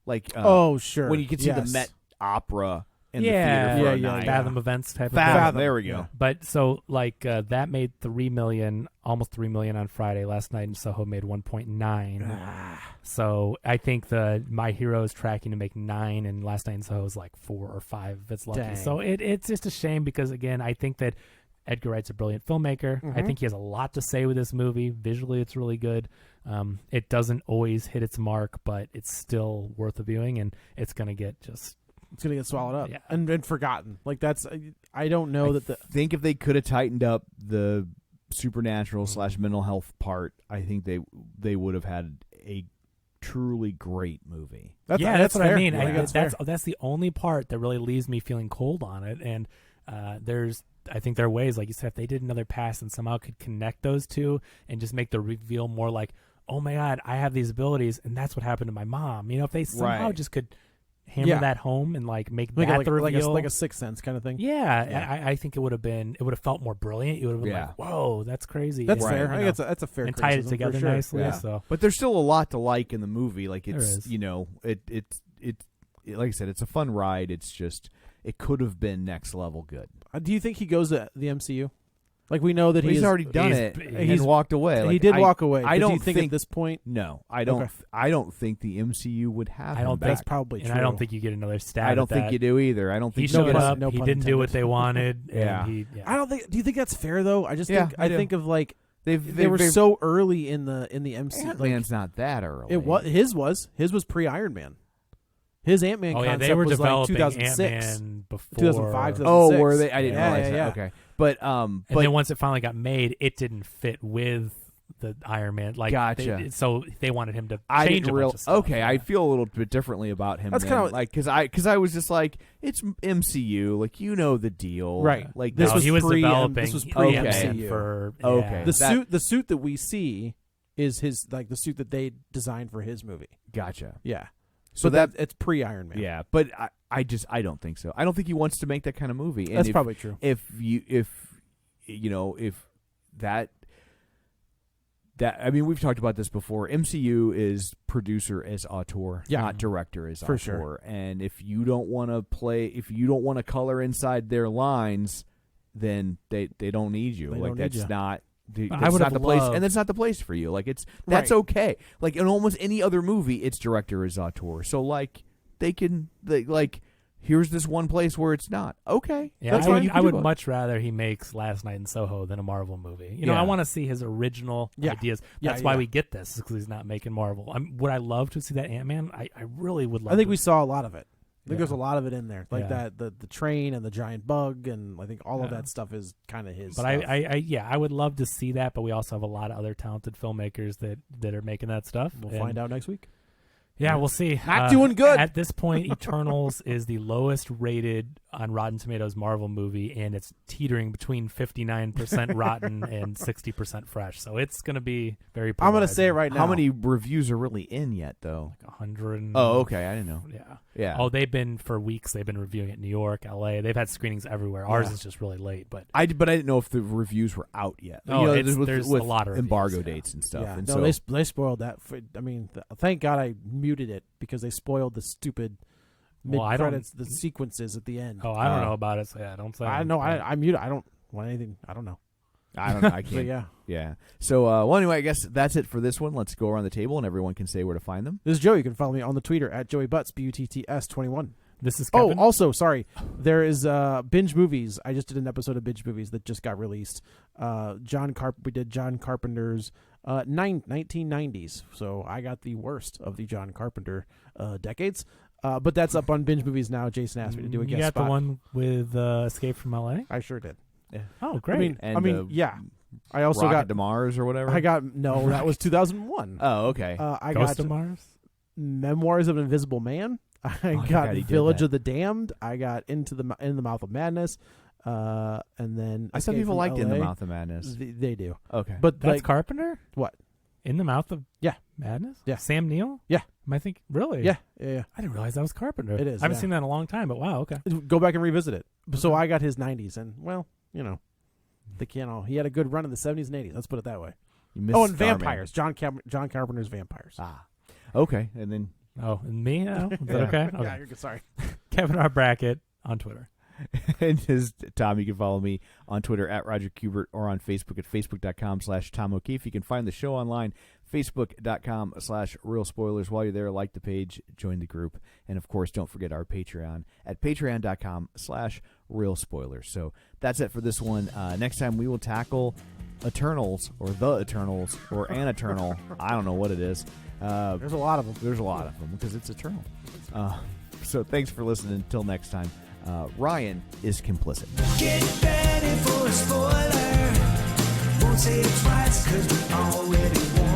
like. Sure. When you can see the Met Opera in the theater for a night. Fathom events type of Fathom. thing. There we go. Yeah. But so that made $3 million, almost $3 million on Friday. Last night in Soho made 1.9. So I think the My Hero is tracking to make 9, and last night in Soho is like 4 or 5 if it's lucky. Dang. So it's just a shame because again I think that Edgar Wright's a brilliant filmmaker. I think he has a lot to say with this movie. Visually, it's really good. It doesn't always hit its mark, but it's still worth a viewing, and it's going to get swallowed up and forgotten. Like that's I don't know I think if they could have tightened up the supernatural / mental health part, I think they would have had a truly great movie. That's what fair. I mean. Yeah, that's the only part that really leaves me feeling cold on it. And I think there are ways, like you said, if they did another pass and somehow could connect those two and just make the reveal more like, oh my God, I have these abilities, and that's what happened to my mom. If they somehow just could hammer that home and like make that the reveal, like a Sixth Sense kind of thing. Yeah. I think it would have felt more brilliant. It would have been like, whoa, that's crazy. That's fair. I think that's a fair and tied it together nicely. Yeah. So, but there's still a lot to like in the movie. Like it's it's like I said, it's a fun ride. It's just it could have been next level good. Do you think he goes to the MCU? Like we know that he's already done it. He's walked away. He did walk away. I don't think at this point. No, I don't. Okay. I don't think the MCU would have. I don't him think that's probably true. And I don't think you get another stab. I don't think you do either. I don't think he showed up. No he didn't do what they wanted. Yeah. I don't think. Do you think that's fair though? I just think I think of like they were so early in the MCU. Ant-Man's not that early. His was pre Iron Man. His Ant-Man concept they were was developing like 2006, Ant-Man before 2005, 2006. Oh, were they? I didn't realize that. Yeah. Okay, but and then once it finally got made, it didn't fit with the Iron Man. Like, gotcha. So they wanted him to change a bunch of stuff. Okay, I feel a little bit differently about him. That's kind of like because I was just like, it's MCU, like the deal, right? Like he was developing. This was pre MCU for the suit that we see is his the suit that they designed for his movie. Gotcha. Yeah. So that it's pre Iron Man. Yeah, but I don't think so. I don't think he wants to make that kind of movie. And that's probably true. If that I mean, we've talked about this before. MCU is producer as auteur, not director as auteur. Sure. And if you don't want to color inside their lines, then they don't need you. That's not. That's not the place, and that's not the place for you. Like that's okay. Like in almost any other movie, it's director as auteur. So like here's this one place where it's not okay. Yeah, I would much rather he makes Last Night in Soho than a Marvel movie. I want to see his original ideas. That's why we get this, because he's not making Marvel. Would I love to see that Ant-Man? I really would love. I think we saw a lot of it. think there's a lot of it in there, like that the train and the giant bug, and I think all of that stuff is kind of his. But stuff. I would love to see that. But we also have a lot of other talented filmmakers that are making that stuff. We'll find out next week. Yeah, we'll see. Not doing good. At this point, Eternals is the lowest rated on Rotten Tomatoes Marvel movie, and it's teetering between 59% rotten and 60% fresh. So it's going to be very I'm going to say it right now. How many reviews are really in yet, though? Like 100. Oh, okay. I didn't know. Yeah. Oh, they've been for weeks. They've been reviewing it in New York, L.A. They've had screenings everywhere. Ours is just really late. But I didn't know if the reviews were out yet. Oh, there's a lot of embargo reviews, dates and stuff. Yeah. And no, they spoiled that. Thank God I muted it because they spoiled the stupid mid-credits, the sequences at the end. Oh, I don't know about it, so don't say. I know. I muted. I don't want anything. I don't know. I don't know. I can't. Yeah. So, well, anyway, I guess that's it for this one. Let's go around the table, and everyone can say where to find them. This is Joe. You can follow me on the Twitter at JoeyButts, BUTTS21. This is Kevin. Oh, also, sorry. There is Binge Movies. I just did an episode of Binge Movies that just got released. We did John Carpenter's 1990s. So I got the worst of the John Carpenter decades. But that's up on Binge Movies now. Jason asked me to do a guest spot. You got the one with Escape from L.A.? I sure did. Yeah. Oh, great. Yeah. I also Rocket got to Mars or whatever. That was 2001. Oh, okay. I Ghost got of Mars? Memoirs of an Invisible Man. I got Village of the Damned. I got In the Mouth of Madness. And then I thought people liked In the Mouth of Madness. They do. Okay. But that's Carpenter? What? In the Mouth of Madness? Yeah. Sam Neill? Yeah. Am I thinking really? Yeah. I didn't realize that was Carpenter. It is. I haven't seen that in a long time, but wow, okay. Go back and revisit it. So I got his 90s, and well, they can't all. He had a good run in the 70s and 80s. Let's put it that way. And Vampires. John Carpenter's Vampires. Ah. Okay. And then. Oh, and me now? Is that okay? Yeah, you're good. Sorry. Kevin R. Brackett on Twitter. And Tom, you can follow me on Twitter at Roger Kubert or on Facebook at facebook.com/Tom O'Keefe. You can find the show online, facebook.com/Real Spoilers. While you're there, like the page, join the group. And, of course, don't forget our Patreon at patreon.com/Real Spoilers. So that's it for this one. Next time we will tackle Eternals or The Eternals or An Eternal. I don't know what it is. There's a lot of them. There's a lot of them because it's eternal. So thanks for listening. Until next time, Ryan is complicit. Get ready for a spoiler. Won't say it twice because we already won.